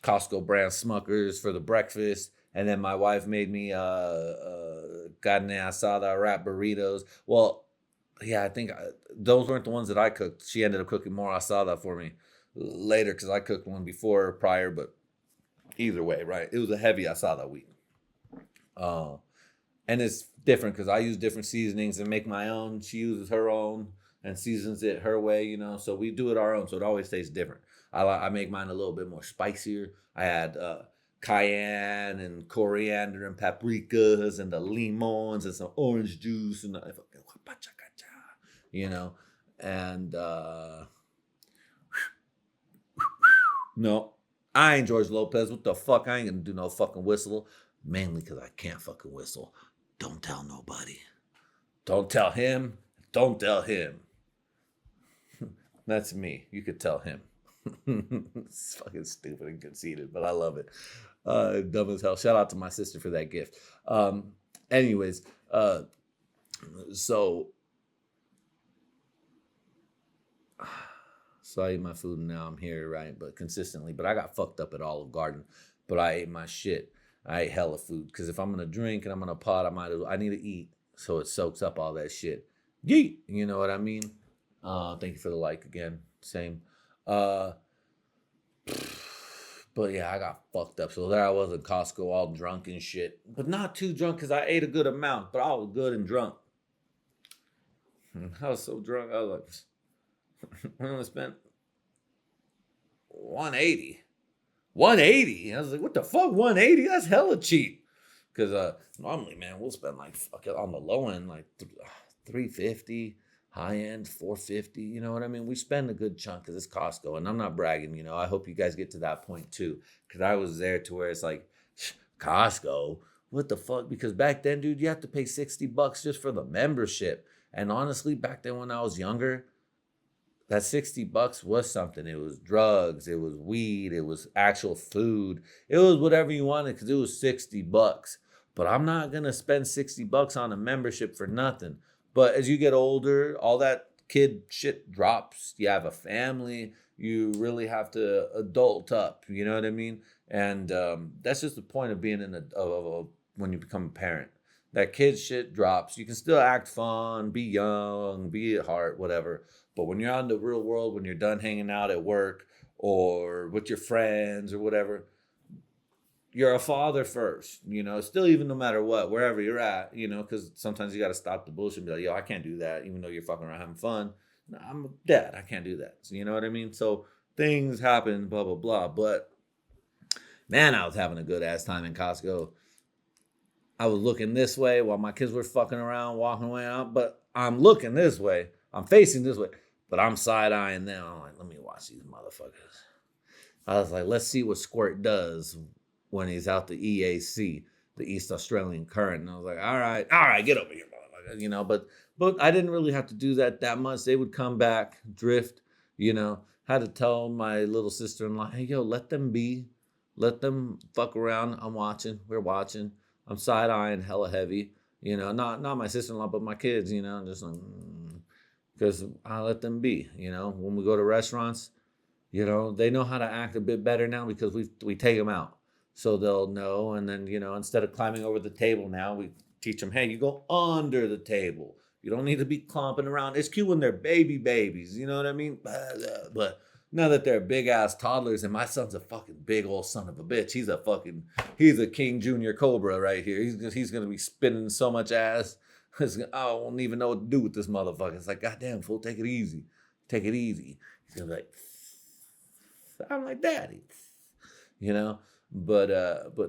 Costco brand Smuckers for the breakfast. And then my wife made me carne asada wrap burritos. Well, yeah, I think those weren't the ones that I cooked. She ended up cooking more asada for me later because I cooked one prior. But either way, right? It was a heavy asada week. And it's different because I use different seasonings and make my own. She uses her own and seasons it her way, you know. So we do it our own, so it always tastes different. I make mine a little bit more spicier. I add cayenne and coriander and paprikas and the limons and some orange juice and you know, and no, I ain't George Lopez. What the fuck? I ain't gonna do no fucking whistle. Mainly because I can't fucking whistle. Don't tell nobody. Don't tell him. Don't tell him. That's me. You could tell him. It's fucking stupid and conceited, but I love it. Dumb as hell. Shout out to my sister for that gift. Anyways, so I ate my food and now I'm here, right? But consistently. But I got fucked up at Olive Garden. But I ate my shit. I ate hella food. Because if I'm going to drink and I'm going to pot, I need to eat. So it soaks up all that shit. Yeet! You know what I mean? Thank you for the like again. Same. But yeah, I got fucked up. So there I was in Costco all drunk and shit. But not too drunk because I ate a good amount. But I was good and drunk. I was so drunk. I was like, I only spent $180 $180. I was like, what the fuck? $180? That's hella cheap. Because normally, man, we'll spend like on the low end, like $350, high end $450. You know what I mean? We spend a good chunk because it's Costco, and I'm not bragging. You know, I hope you guys get to that point too, because I was there to where it's like Costco. What the fuck? Because back then, dude, you have to pay $60 just for the membership. And honestly, back then when I was younger, that $60 was something. It was drugs, it was weed, it was actual food, it was whatever you wanted because it was $60. But I'm not gonna spend $60 on a membership for nothing. But as you get older, all that kid shit drops. You have a family, you really have to adult up. You know what I mean? And that's just the point of being when you become a parent. That kid shit drops. You can still act fun, be young, be at heart, whatever. But when you're out in the real world, when you're done hanging out at work or with your friends or whatever, you're a father first, you know, still even no matter what, wherever you're at, you know, because sometimes you got to stop the bullshit and be like, yo, I can't do that, even though you're fucking around having fun. No, I'm a dad. I can't do that. So, you know what I mean? So things happen, blah, blah, blah. But man, I was having a good ass time in Costco. I was looking this way while my kids were fucking around, walking away out, but I'm looking this way. I'm facing this way, but I'm side-eyeing them. I'm like, let me watch these motherfuckers. I was like, let's see what Squirt does when he's out the EAC, the East Australian Current. And I was like, all right, get over here, motherfucker. You know, but I didn't really have to do that much. They would come back, drift, you know. Had to tell my little sister-in-law, hey, yo, let them be. Let them fuck around. I'm watching. We're watching. I'm side-eyeing hella heavy, you know, not my sister-in-law, but my kids, you know, just like, because I let them be, you know. When we go to restaurants, you know, they know how to act a bit better now because we take them out. So they'll know, and then, you know, instead of climbing over the table now, we teach them, hey, you go under the table. You don't need to be clomping around. It's cute when they're babies, you know what I mean? But now that they're big ass toddlers, and my son's a fucking big old son of a bitch. He's a King Junior Cobra right here. He's gonna be spinning so much ass. I won't even know what to do with this motherfucker. It's like, goddamn, fool, take it easy. Take it easy. He's gonna be like, I'm like, daddy, you know. But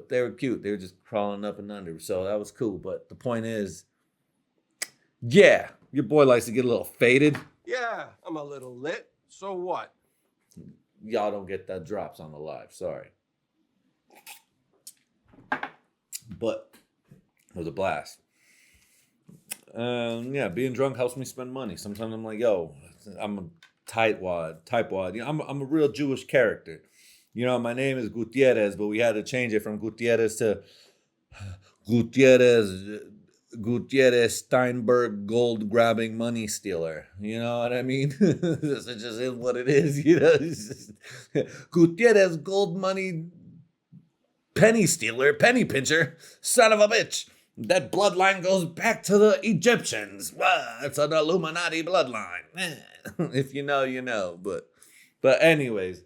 they were cute. They were just crawling up and under, so that was cool. But the point is, yeah, your boy likes to get a little faded. Yeah, I'm a little lit. So what? Y'all don't get that drops on the live. Sorry. But it was a blast. Yeah, being drunk helps me spend money. Sometimes I'm like, yo, I'm a tightwad. You know, I'm a real Jewish character. You know, my name is Gutierrez, but we had to change it from Gutierrez to Gutierrez Steinberg gold grabbing money stealer. You know what I mean? It just is what it is, you know. Gutierrez gold money penny stealer, penny pincher, son of a bitch. That bloodline goes back to the Egyptians. It's an Illuminati bloodline. If you know, you know. But anyways,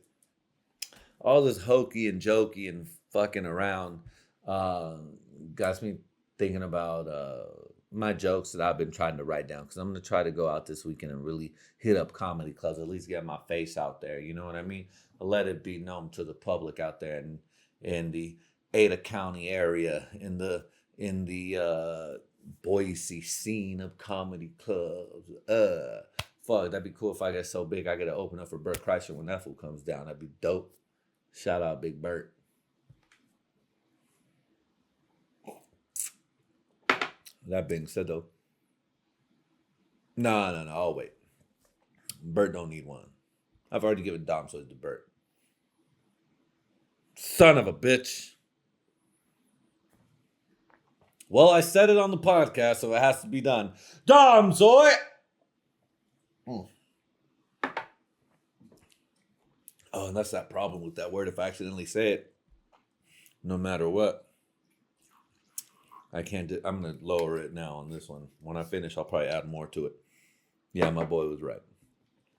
all this hokey and jokey and fucking around got me thinking about my jokes that I've been trying to write down, because I'm going to try to go out this weekend and really hit up comedy clubs, at least get my face out there, you know what I mean? I'll let it be known to the public out there in the Ada County area, in the Boise scene of comedy clubs. Fuck, that'd be cool if I get so big I get to open up for Bert Kreischer when that fool comes down. That'd be dope. Shout out Big Bert. That being said, though, no, I'll wait. Bert don't need one. I've already given Dom Soy to Bert. Son of a bitch. Well, I said it on the podcast, so it has to be done. Dom Soy! Oh, and that's that problem with that word. If I accidentally say it, no matter what, I can't do. I'm going to lower it now on this one. When I finish, I'll probably add more to it. Yeah, my boy was right.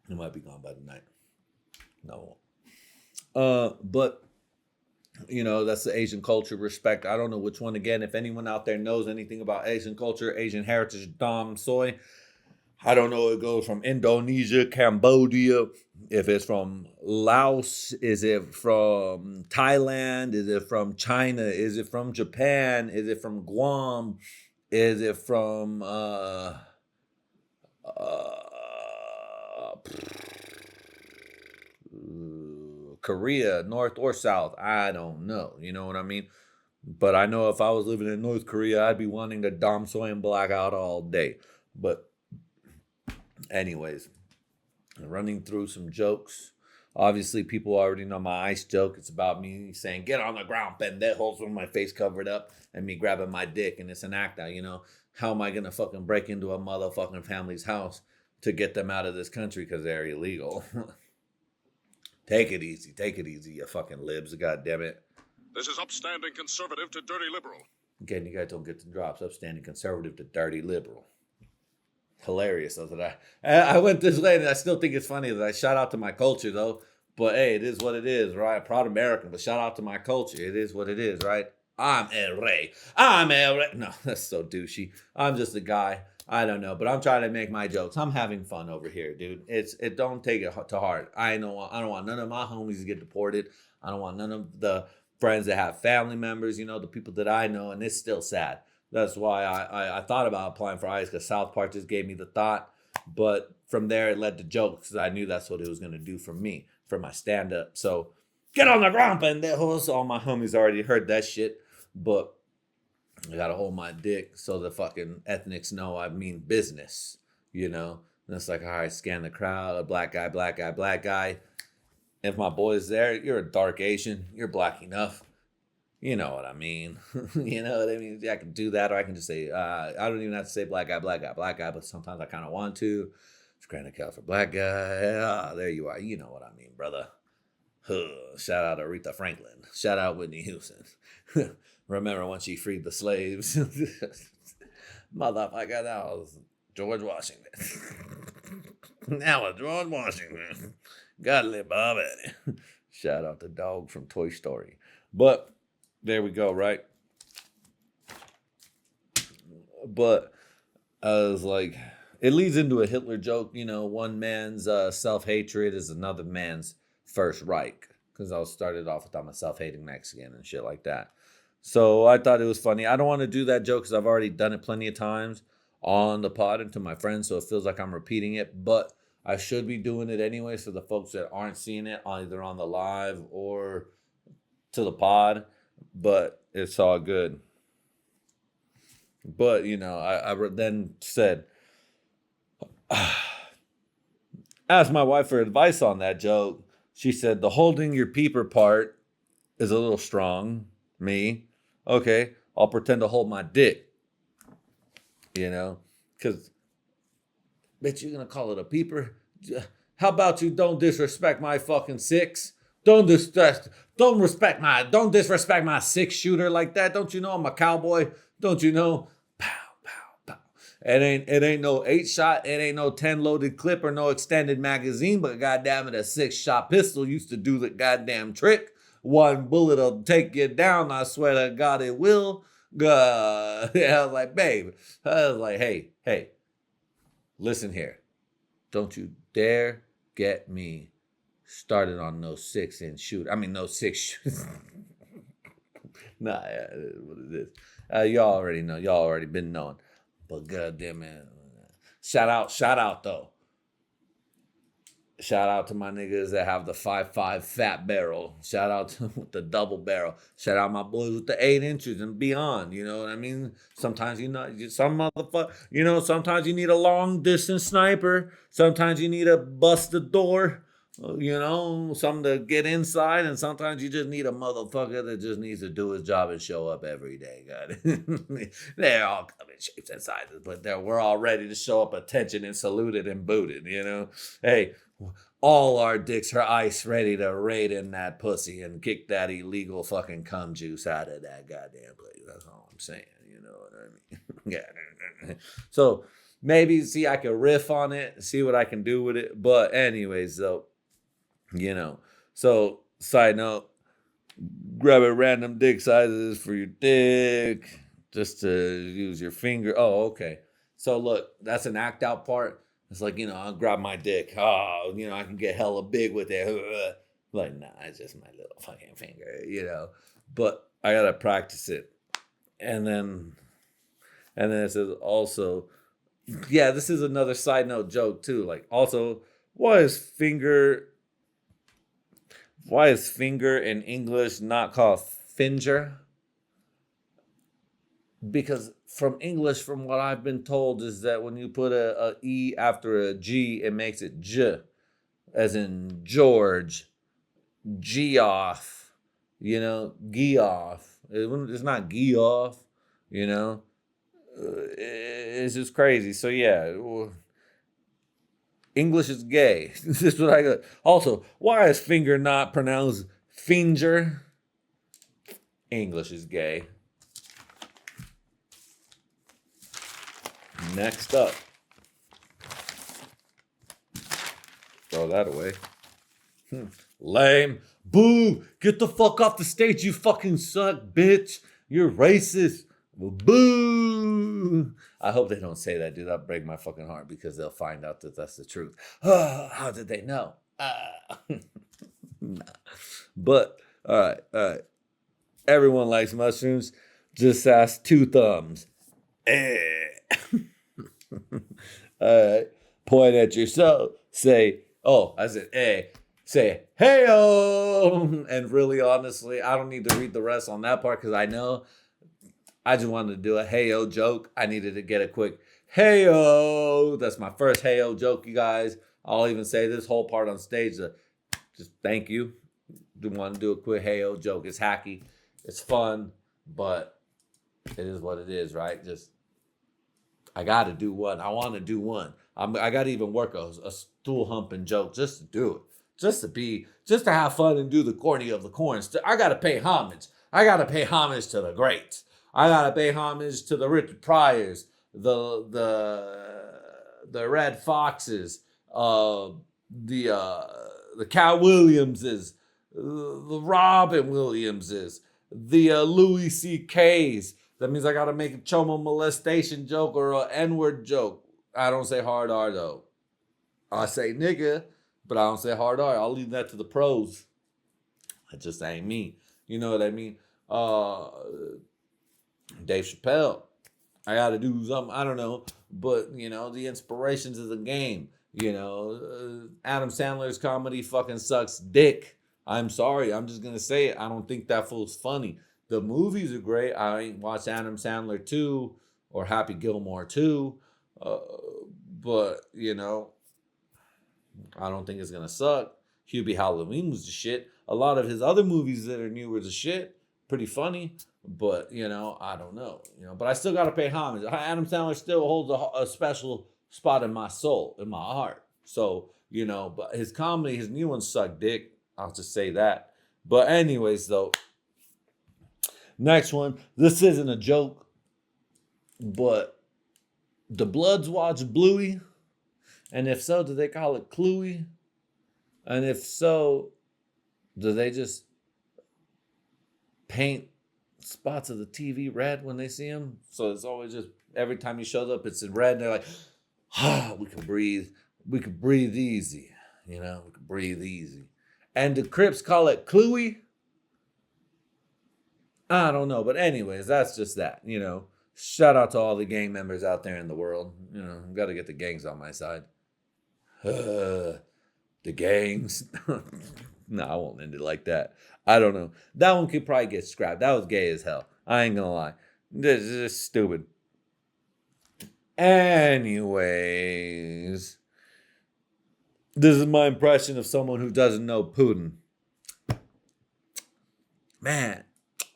He might be gone by the night. No. But, you know, that's the Asian culture respect. I don't know which one again. If anyone out there knows anything about Asian culture, Asian heritage, Dom Soy, I don't know. It goes from Indonesia, Cambodia. If it's from Laos, is it from Thailand? Is it from China? Is it from Japan? Is it from Guam? Is it from uh, Korea, North or South? I don't know. You know what I mean? But I know if I was living in North Korea, I'd be wanting to dom soy and blackout all day. But anyways, running through some jokes. Obviously, people already know my ice joke. It's about me saying, "Get on the ground, pendejos," with my face covered up and me grabbing my dick. And it's an act out, you know. How am I going to fucking break into a motherfucking family's house to get them out of this country because they're illegal? Take it easy, you fucking libs. God damn it. This is upstanding conservative to dirty liberal. Again, you guys don't get the drops. Upstanding conservative to dirty liberal. Hilarious though that I went this way, and I still think it's funny that I shout out to my culture though. But hey, it is what it is, right? Proud American, but shout out to my culture. It is what it is, right? I'm El Rey. I'm El Rey. No, that's so douchey. I'm just a guy. I don't know, but I'm trying to make my jokes. I'm having fun over here, dude. It don't take it to heart. I don't want none of my homies to get deported. I don't want none of the friends that have family members, you know, the people that I know, and it's still sad. That's why I thought about applying for ICE, because South Park just gave me the thought. But from there, it led to jokes, because I knew that's what it was going to do for me, for my stand-up. So, get on the ground, pendejos. All my homies already heard that shit. But I got to hold my dick so the fucking ethnics know I mean business, you know? And it's like, all right, scan the crowd, black guy, black guy, black guy. If my boy's there, you're a dark Asian, you're black enough. You know what I mean. You know what I mean? I can do that, or I can just say, I don't even have to say black guy, black guy, black guy, but sometimes I kind of want to. It's Grand account for black guy. Ah, there you are. You know what I mean, brother. Shout out Aretha Franklin. Shout out Whitney Houston. Remember when she freed the slaves? Motherfucker, that was George Washington. Now it's George Washington. God live Bob Eddie. Shout out the dog from Toy Story. But there we go, right? But I was like, it leads into a Hitler joke. You know, one man's self-hatred is another man's First Reich. Because I started off with I'm a self-hating Mexican and shit like that. So I thought it was funny. I don't want to do that joke because I've already done it plenty of times on the pod and to my friends. So it feels like I'm repeating it. But I should be doing it anyway. So the folks that aren't seeing it, either on the live or to the pod. But it's all good. But, you know, I then said, asked my wife for advice on that joke. She said, the holding your peeper part is a little strong. Me. Okay, I'll pretend to hold my dick. You know, because, bitch, you're going to call it a peeper? How about you don't disrespect my fucking six? Don't disrespect my six shooter like that. Don't you know I'm a cowboy? Don't you know? Pow, pow, pow. It ain't no 8-shot. It ain't no 10 loaded clip or no extended magazine. But goddamn it, a 6-shot pistol used to do the goddamn trick. One bullet will take you down. I swear to God, it will. I was like, babe. I was like, hey, listen here. Don't you dare get me started on no 6-inch shooter. I mean, no 6 shooters. Nah, yeah, it is what it is. Y'all already know. Y'all already been knowing. But goddamn it. Shout out though. Shout out to my niggas that have the 5.5 fat barrel. Shout out to the double barrel. Shout out my boys with the 8 inches and beyond. You know what I mean? Sometimes some motherfucker, you know, sometimes you need a long distance sniper. Sometimes you need to bust the door, you know, something to get inside. And sometimes you just need a motherfucker that just needs to do his job and show up every day. God. They're all come in shapes and sizes, but we're all ready to show up attention and saluted and booted, you know? Hey, all our dicks are ice ready to raid in that pussy and kick that illegal fucking cum juice out of that goddamn place. That's all I'm saying. You know what I mean? Yeah. So maybe see I can riff on it, see what I can do with it. But anyways, though, you know. So side note, grab a random dick sizes for your dick, just to use your finger. Oh, okay. So look, that's an act out part. It's like, I'll grab my dick. Oh, I can get hella big with it. Like, nah, it's just my little fucking finger, But I gotta practice it. And then it says also, yeah, this is another side note joke too. Like, also, why is finger in English not called finger? Because from English, from what I've been told, is that when you put a E after a G, it makes it J, as in George, Geoff, Geoff. It's not Geoff, It's just crazy. So yeah, English is gay. This is what I got. Also, why is finger not pronounced finger? English is gay. Next up. Throw that away. Lame. Boo! Get the fuck off the stage, you fucking suck, bitch. You're racist. Boo! I hope they don't say that, dude. That'll break my fucking heart because they'll find out that that's the truth. How did they know? Nah. But, all right. Everyone likes mushrooms. Just ask 2 thumbs. All right. Point at yourself. Say, I said, say, hey-o. And really, honestly, I don't need to read the rest on that part because I know I just wanted to do a hey-o joke. I needed to get a quick hey-o. That's my first hey-o joke, you guys. I'll even say this whole part on stage. Just thank you. Do want to do a quick hey-o joke. It's hacky. It's fun. But it is what it is, right? I got to do one. I want to do one. I got to even work a stool humping joke just to do it. Just to have fun and do the corny of the corns. I got to pay homage. I got to pay homage to the greats. I got to pay homage to the Richard Pryors, the Red Foxes, the Cal Williamses, the Robin Williamses, the Louis C.K.'s. That means I got to make a chomo molestation joke or an N-word joke. I don't say hard R, though. I say nigga, but I don't say hard R. I'll leave that to the pros. That just ain't me. You know what I mean? Dave Chappelle. I got to do something. I don't know. But, the inspirations of the game. Adam Sandler's comedy fucking sucks dick. I'm sorry. I'm just going to say it. I don't think that fool's funny. The movies are great. I ain't watched Adam Sandler 2 or Happy Gilmore 2. But, I don't think it's going to suck. Hubie Halloween was the shit. A lot of his other movies that are new were the shit. Pretty funny. But, I don't know. But I still got to pay homage. Adam Sandler still holds a special spot in my soul, in my heart. So, but his comedy, his new ones suck dick. I'll just say that. But anyways, though. Next one. This isn't a joke. But the Bloods watch Bluey? And if so, do they call it Cluey? And if so, do they just paint spots of the TV red when they see him? So it's always just, every time he shows up, it's in red. And they're like, we can breathe. We can breathe easy. We can breathe easy. And the Crips call it Cluey? I don't know. But anyways, that's just that, Shout out to all the gang members out there in the world. I've got to get the gangs on my side. The gangs. No, I won't end it like that. I don't know. That one could probably get scrapped. That was gay as hell. I ain't gonna lie. This is just stupid. Anyways. This is my impression of someone who doesn't know Putin. Man.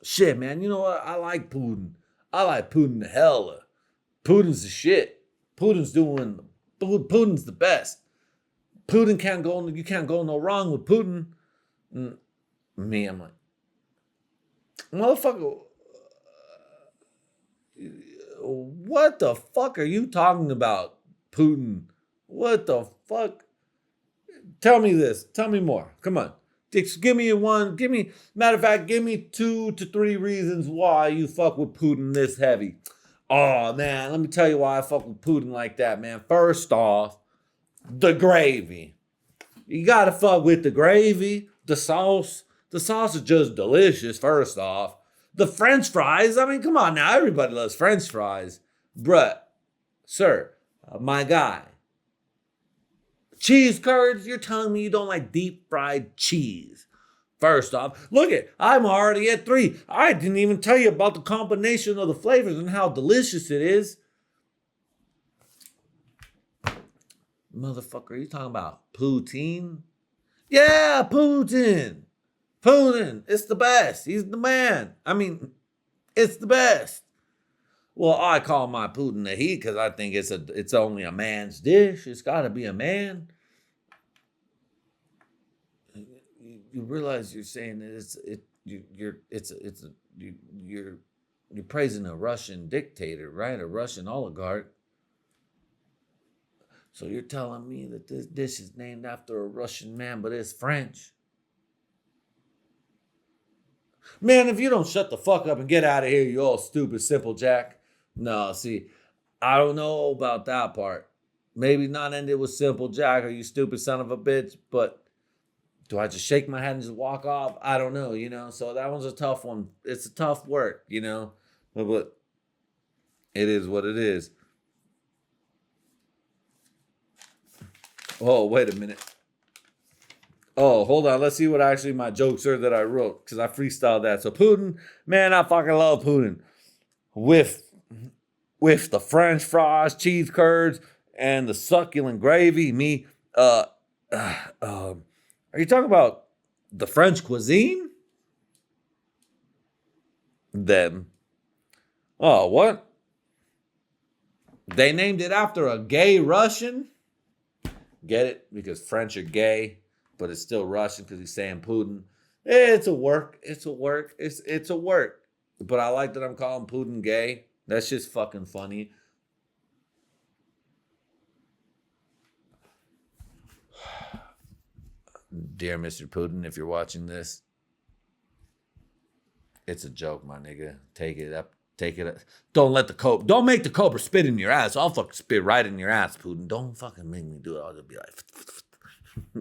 Shit, man. You know what? I like Putin. I like Putin the hella. Putin's the shit. Putin's the best. Putin you can't go no wrong with Putin. Me, I'm like, motherfucker, what the fuck are you talking about, Putin? What the fuck? Tell me this. Tell me more. Come on. Give me matter of fact, give me 2 to 3 reasons why you fuck with Putin this heavy. Oh, man, let me tell you why I fuck with Putin like that, man. First off, the gravy. You gotta fuck with the gravy, the sauce. The sauce is just delicious, first off. The French fries, I mean, come on now, everybody loves French fries. Bruh, sir, my guy. Cheese curds, you're telling me you don't like deep fried cheese. First off, look it, I'm already at 3. I didn't even tell you about the combination of the flavors and how delicious it is. Motherfucker, you talking about poutine? Yeah, Putin. Putin, it's the best. He's the man. I mean, it's the best. Well, I call my Putin a he because I think it's only a man's dish. It's got to be a man. You realize you're saying that you're praising a Russian dictator, right? A Russian oligarch. So you're telling me that this dish is named after a Russian man, but it's French. Man, if you don't shut the fuck up and get out of here, you old stupid simple jack. No, see, I don't know about that part. Maybe not end it with simple jack or you stupid son of a bitch, but do I just shake my head and just walk off? I don't know, So that one's a tough one. It's a tough work, But it is what it is. Oh, wait a minute. Oh, hold on. Let's see what actually my jokes are that I wrote because I freestyled that. So Putin, man, I fucking love Putin. With the French fries, cheese curds, and the succulent gravy. Are you talking about the French cuisine? Then, oh, what? They named it after a gay Russian? Get it? Because French are gay, but it's still Russian because he's saying Putin. It's a work. It's a work. It's a work. But I like that I'm calling Putin gay. That's just fucking funny. Dear Mr. Putin, if you're watching this, it's a joke, my nigga. Take it up. Take it up. Don't make the cobra spit in your ass. I'll fucking spit right in your ass, Putin. Don't fucking make me do it. I'll just be like,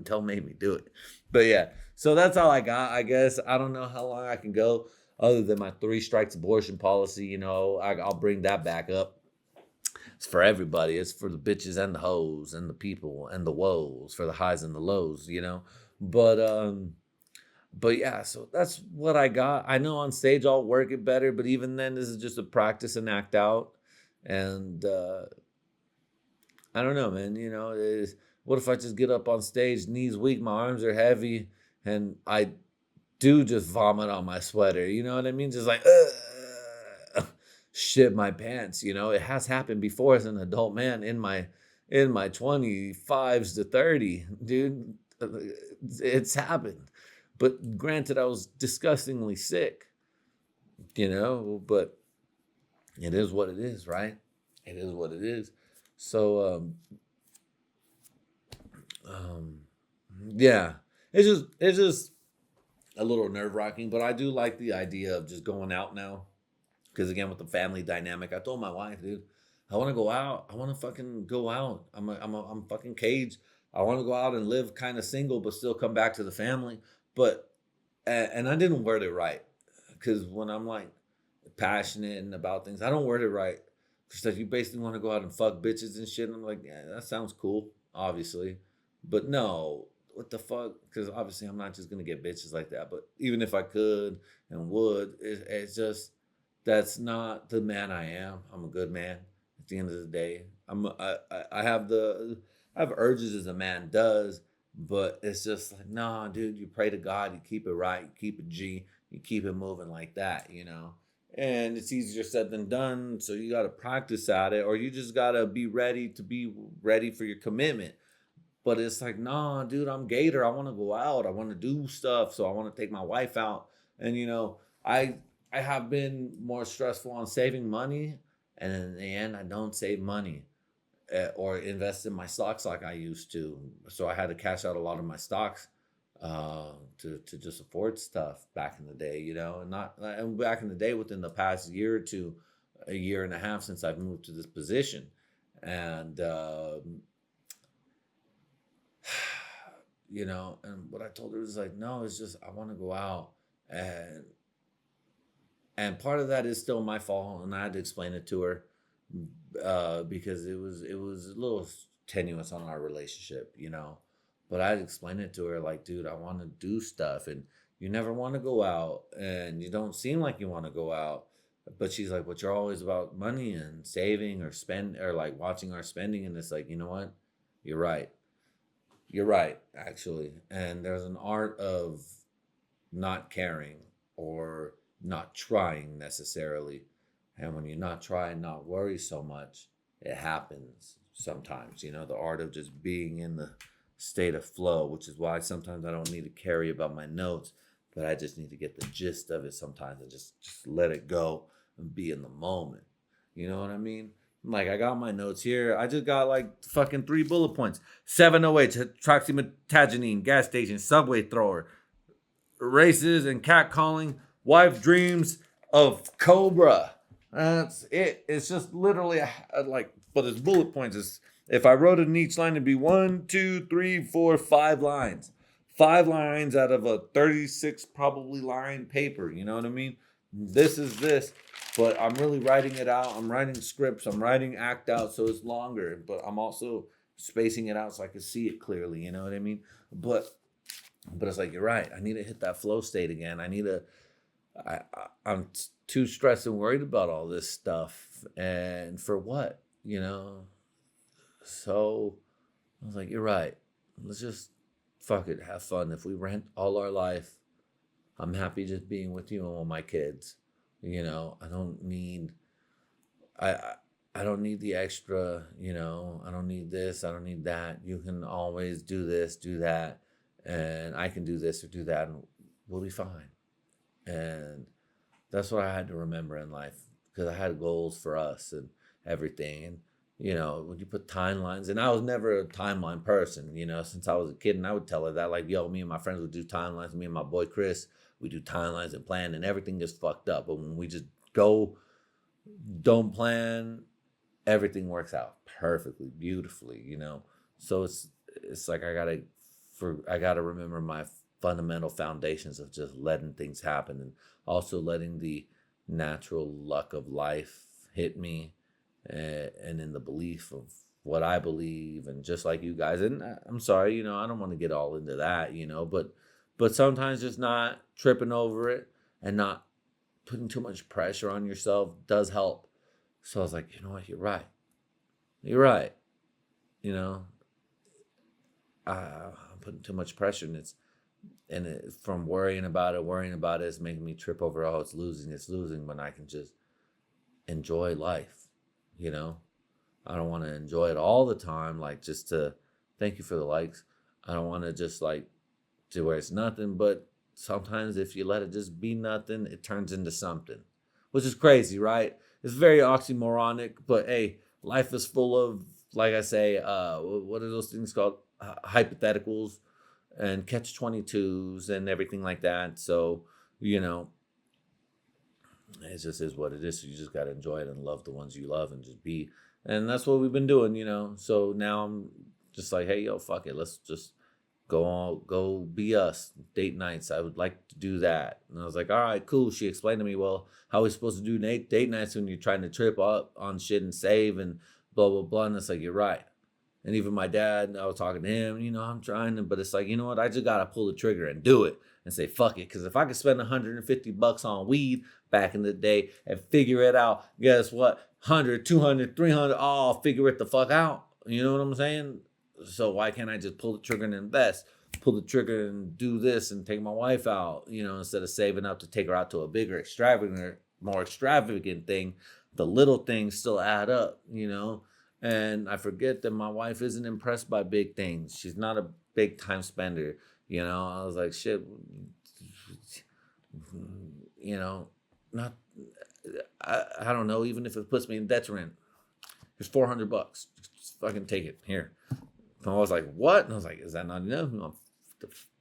don't make me do it. But yeah, so that's all I got, I guess. I don't know how long I can go other than my 3 strikes abortion policy. I'll bring that back up. It's for everybody. It's for the bitches and the hoes and the people and the woes, for the highs and the lows, But yeah, so that's what I got. I know on stage I'll work it better, but even then, this is just a practice and act out. And I don't know, man. What if I just get up on stage, knees weak, my arms are heavy, and I do just vomit on my sweater? You know what I mean? Just like, shit my pants. It has happened before as an adult man in my 25s to 30, dude. It's happened. But granted, I was disgustingly sick, but it is what it is, right? It is what it is. So, yeah, it's just a little nerve-wracking, but I do like the idea of just going out now. Because again, with the family dynamic, I told my wife, dude, I want to go out. I want to fucking go out. I'm fucking caged. I want to go out and live kind of single, but still come back to the family. But, and I didn't word it right. Because when I'm like passionate and about things, I don't word it right. Because like, you basically want to go out and fuck bitches and shit. And I'm like, yeah, that sounds cool, obviously. But no, what the fuck? Because obviously I'm not just going to get bitches like that. But even if I could and would, it's just, that's not the man I am. I'm a good man. At the end of the day, I have urges as a man does, but it's just like, nah, dude, you pray to God, you keep it right, you keep it G, you keep it moving like that, And it's easier said than done, so you got to practice at it, or you just got to be ready for your commitment. But it's like, nah, dude, I'm Gator. I want to go out. I want to do stuff, so I want to take my wife out. And, I have been more stressful on saving money, and in the end, I don't save money or invest in my stocks like I used to. So I had to cash out a lot of my stocks to just afford stuff back in the day, and back in the day within the past year or two, a year and a half since I've moved to this position. And you know, and what I told her was like, no, it's just I want to go out, and part of that is still my fault, and I had to explain it to her, because it was a little tenuous on our relationship, you know. But I had to explain it to her like, dude, I want to do stuff, and you never want to go out, and you don't seem like you want to go out. But she's like, but you're always about money and saving or spend or like watching our spending, and it's like, you know what, you're right. You're right, actually. And there's an art of not caring or not trying necessarily. And when you not try and not worry so much, it happens sometimes. You know, the art of just being in the state of flow, which is why sometimes I don't need to carry about my notes, but I just need to get the gist of it sometimes and just let it go and be in the moment. You know what I mean? Like, I got my notes here. I just got like fucking 3 bullet points. 708, hydroxymitragynine, gas station, subway thrower, races and catcalling, wife dreams of Cobra. That's it. It's just literally like, but it's bullet points. If I wrote it in each line, it'd be 1, 2, 3, 4, 5 lines. 5 lines out of a 36 probably line paper. You know what I mean? This is this. But I'm really writing it out. I'm writing scripts. I'm writing act out so it's longer. But I'm also spacing it out so I can see it clearly. You know what I mean? But it's like, you're right. I need to hit that flow state again. I'm too stressed and worried about all this stuff. And for what? You know? So I was like, you're right. Let's just fuck it. Have fun. If we rent all our life, I'm happy just being with you and with my kids. You know, I don't need the extra, you know, I don't need this, I don't need that. You can always do this, do that, and I can do this or do that, and we'll be fine. And that's what I had to remember in life, because I had goals for us and everything. And, you know, when you put timelines, and I was never a timeline person, you know, since I was a kid, and I would tell her that, like, yo, me and my friends would do timelines, me and my boy Chris, we do timelines and plan, and everything gets fucked up. But when we just go, don't plan, everything works out perfectly, beautifully, you know. So it's like I gotta remember my fundamental foundations of just letting things happen, and also letting the natural luck of life hit me, and in the belief of what I believe, and just like you guys. And I'm sorry, you know, I don't want to get all into that, you know, but sometimes just not tripping over it and not putting too much pressure on yourself does help. So I was like, you know what, you're right. You're right. You know, I'm putting too much pressure, and from worrying about it is making me trip over, oh, it's losing, when I can just enjoy life, you know? I don't want to enjoy it all the time, like just to, thank you for the likes. I don't want to just like, to where it's nothing, but sometimes if you let it just be nothing, it turns into something, which is crazy, right? It's very oxymoronic, but hey, life is full of, like I say, what are those things called? Hypotheticals and catch-22s and everything like that. So, you know, it just is what it is. So you just got to enjoy it and love the ones you love and just be. And that's what we've been doing, you know. So now I'm just like, hey, yo, fuck it. Let's just go be us. Date nights. I would like to do that. And I was like, all right, cool. She explained to me, well, how are we supposed to do date nights when you're trying to trip up on shit and save and blah, blah, blah. And it's like, you're right. And even my dad, I was talking to him, you know, I'm trying to, but it's like, you know what? I just got to pull the trigger and do it and say, fuck it. Because if I could spend $150 on weed back in the day and figure it out, guess what? 100, 200, 300, I'll figure it the fuck out. You know what I'm saying? So why can't I just pull the trigger and invest? Pull the trigger and do this and take my wife out, you know, instead of saving up to take her out to a bigger, more extravagant thing. The little things still add up, you know. And I forget that my wife isn't impressed by big things. She's not a big time spender, you know. I was like, shit, you know, not, I don't know, even if it puts me in detriment. Here's $400. Just fucking take it. Here. And I was like, what? And I was like, is that not enough?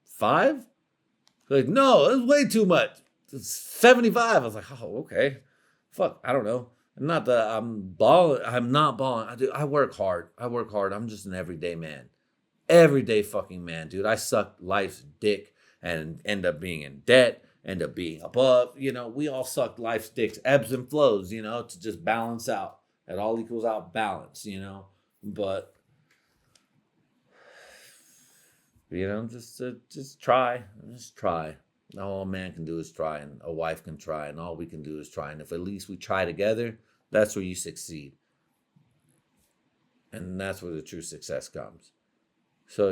5? Like, no, it's way too much. It's 75. I was like, oh, okay. Fuck, I don't know. Not that I'm balling. I'm not balling. I work hard. I'm just an everyday man. everyday fucking man, dude. I sucked life's dick and end up being in debt, end up being above. We all suck life's dicks, ebbs and flows, to just balance out. It all equals out balance, But just try. Just try. All a man can do is try, and a wife can try, and all we can do is try. And if at least we try together, that's where you succeed. And that's where the true success comes. So,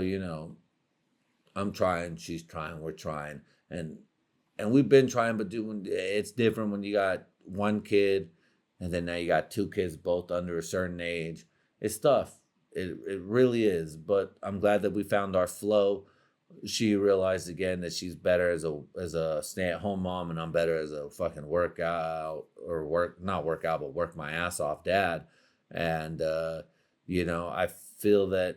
I'm trying, she's trying, we're trying. And we've been trying, but it's different when you got one kid and then now you got two kids both under a certain age. It's tough. It really is. But I'm glad that we found our flow. She realized again that she's better as a stay-at-home mom, and I'm better as a fucking work my ass off dad. And I feel that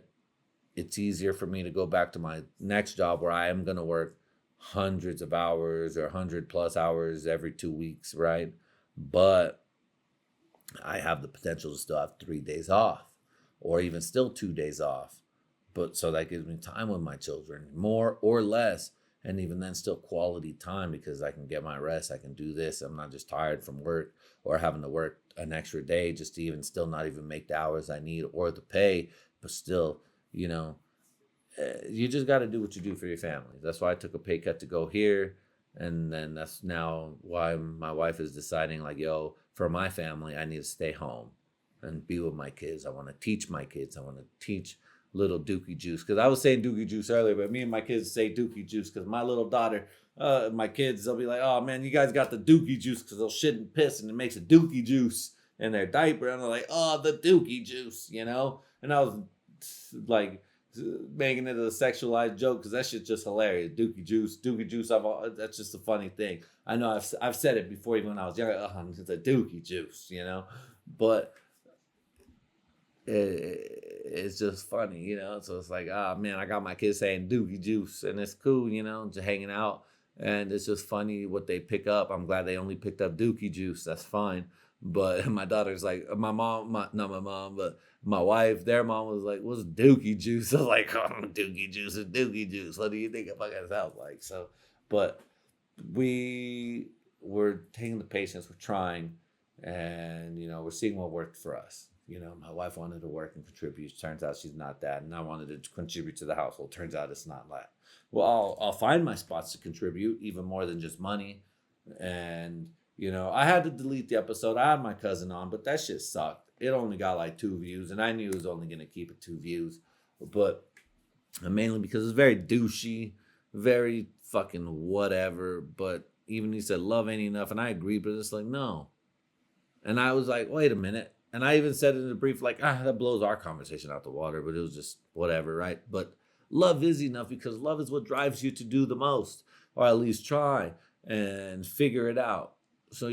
it's easier for me to go back to my next job where I am going to work hundreds of hours or 100+ hours every 2 weeks, right? But I have the potential to still have 3 days off, or even still 2 days off. But so that gives me time with my children, more or less. And even then still quality time, because I can get my rest. I can do this. I'm not just tired from work or having to work an extra day just to even still not even make the hours I need or the pay. But still, you just got to do what you do for your family. That's why I took a pay cut to go here. And then that's now why my wife is deciding like, yo, for my family, I need to stay home and be with my kids. I want to teach my kids. I want to teach little Dookie Juice, because I was saying Dookie Juice earlier, but me and my kids say Dookie Juice because my little daughter, my kids, they'll be like, oh man, you guys got the Dookie Juice, because they'll shit and piss and it makes a Dookie Juice in their diaper, and they're like, oh, the Dookie Juice, And I was like making it a sexualized joke because that shit's just hilarious. Dookie Juice, that's just a funny thing. I know I've said it before, even when I was younger. It's a Dookie Juice, but it's just funny, So it's like, man, I got my kids saying Dookie Juice, and it's cool, just hanging out, and it's just funny what they pick up. I'm glad they only picked up Dookie Juice. That's fine. But my daughter's like, not my mom, but my wife, their mom was like, what's Dookie Juice? I was like, Dookie Juice is Dookie Juice. What do you think it fucking sounds like? So, but we're taking the patience, we're trying, and, we're seeing what worked for us. My wife wanted to work and contribute. Turns out she's not that. And I wanted to contribute to the household. Turns out it's not that. Well, I'll find my spots to contribute, even more than just money. And, I had to delete the episode. I had my cousin on, but that shit sucked. It only got like 2 views, and I knew it was only going to keep it 2 views. But mainly because it's very douchey, very fucking whatever. But even he said, love ain't enough. And I agreed, but it's like, no. And I was like, wait a minute. And I even said in the brief, like, that blows our conversation out the water, but it was just whatever, right? But love is enough, because love is what drives you to do the most, or at least try and figure it out. So,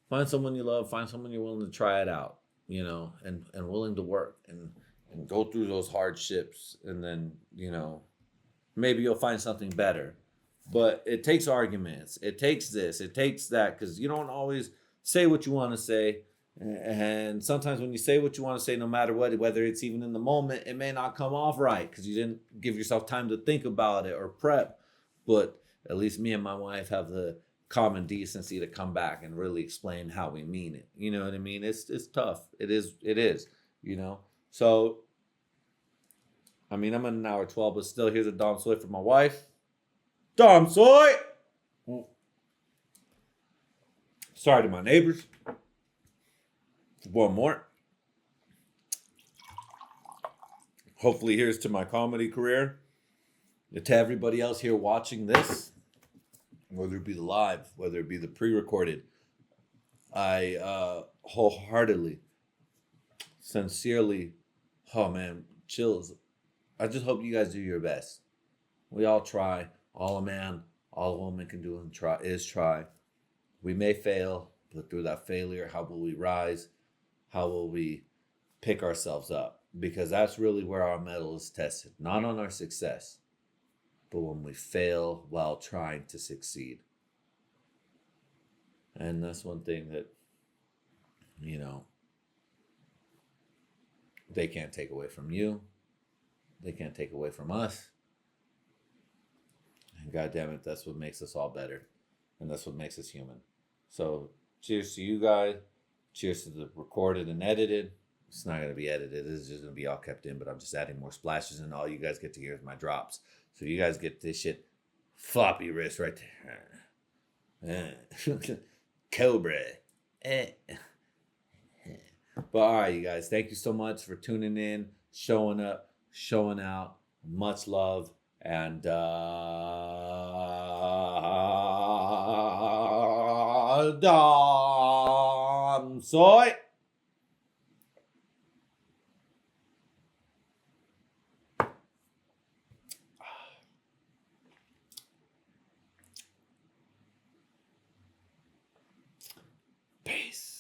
find someone you love, find someone you're willing to try it out, and willing to work and go through those hardships. And then, maybe you'll find something better. But it takes arguments. It takes this. It takes that, because you don't always say what you want to say. And sometimes when you say what you want to say, no matter what, whether it's even in the moment, it may not come off right because you didn't give yourself time to think about it or prep. But at least me and my wife have the common decency to come back and really explain how we mean it. You know what I mean? It's tough. It is, So, I mean, I'm at an hour 12, but still, here's a Dom Soy for my wife. Dom Soy! Sorry to my neighbors. One more. Hopefully here's to my comedy career. And to everybody else here watching this, whether it be the live, whether it be the pre-recorded, I wholeheartedly, sincerely, chills. I just hope you guys do your best. We all try. All a man, all a woman can do is try. We may fail, but through that failure, how will we rise? How will we pick ourselves up? Because that's really where our mettle is tested. Not on our success, but when we fail while trying to succeed. And that's one thing that, they can't take away from you. they can't take away from us. And God damn it, that's what makes us all better. And that's what makes us human. So cheers to you guys. Cheers to the recorded and edited. It's not going to be edited. This is just going to be all kept in, but I'm just adding more splashes, and all you guys get to hear is my drops. So you guys get this shit floppy wrist right there. Cobra. But all right, you guys, thank you so much for tuning in, showing up, showing out. Much love, and soy. Peace.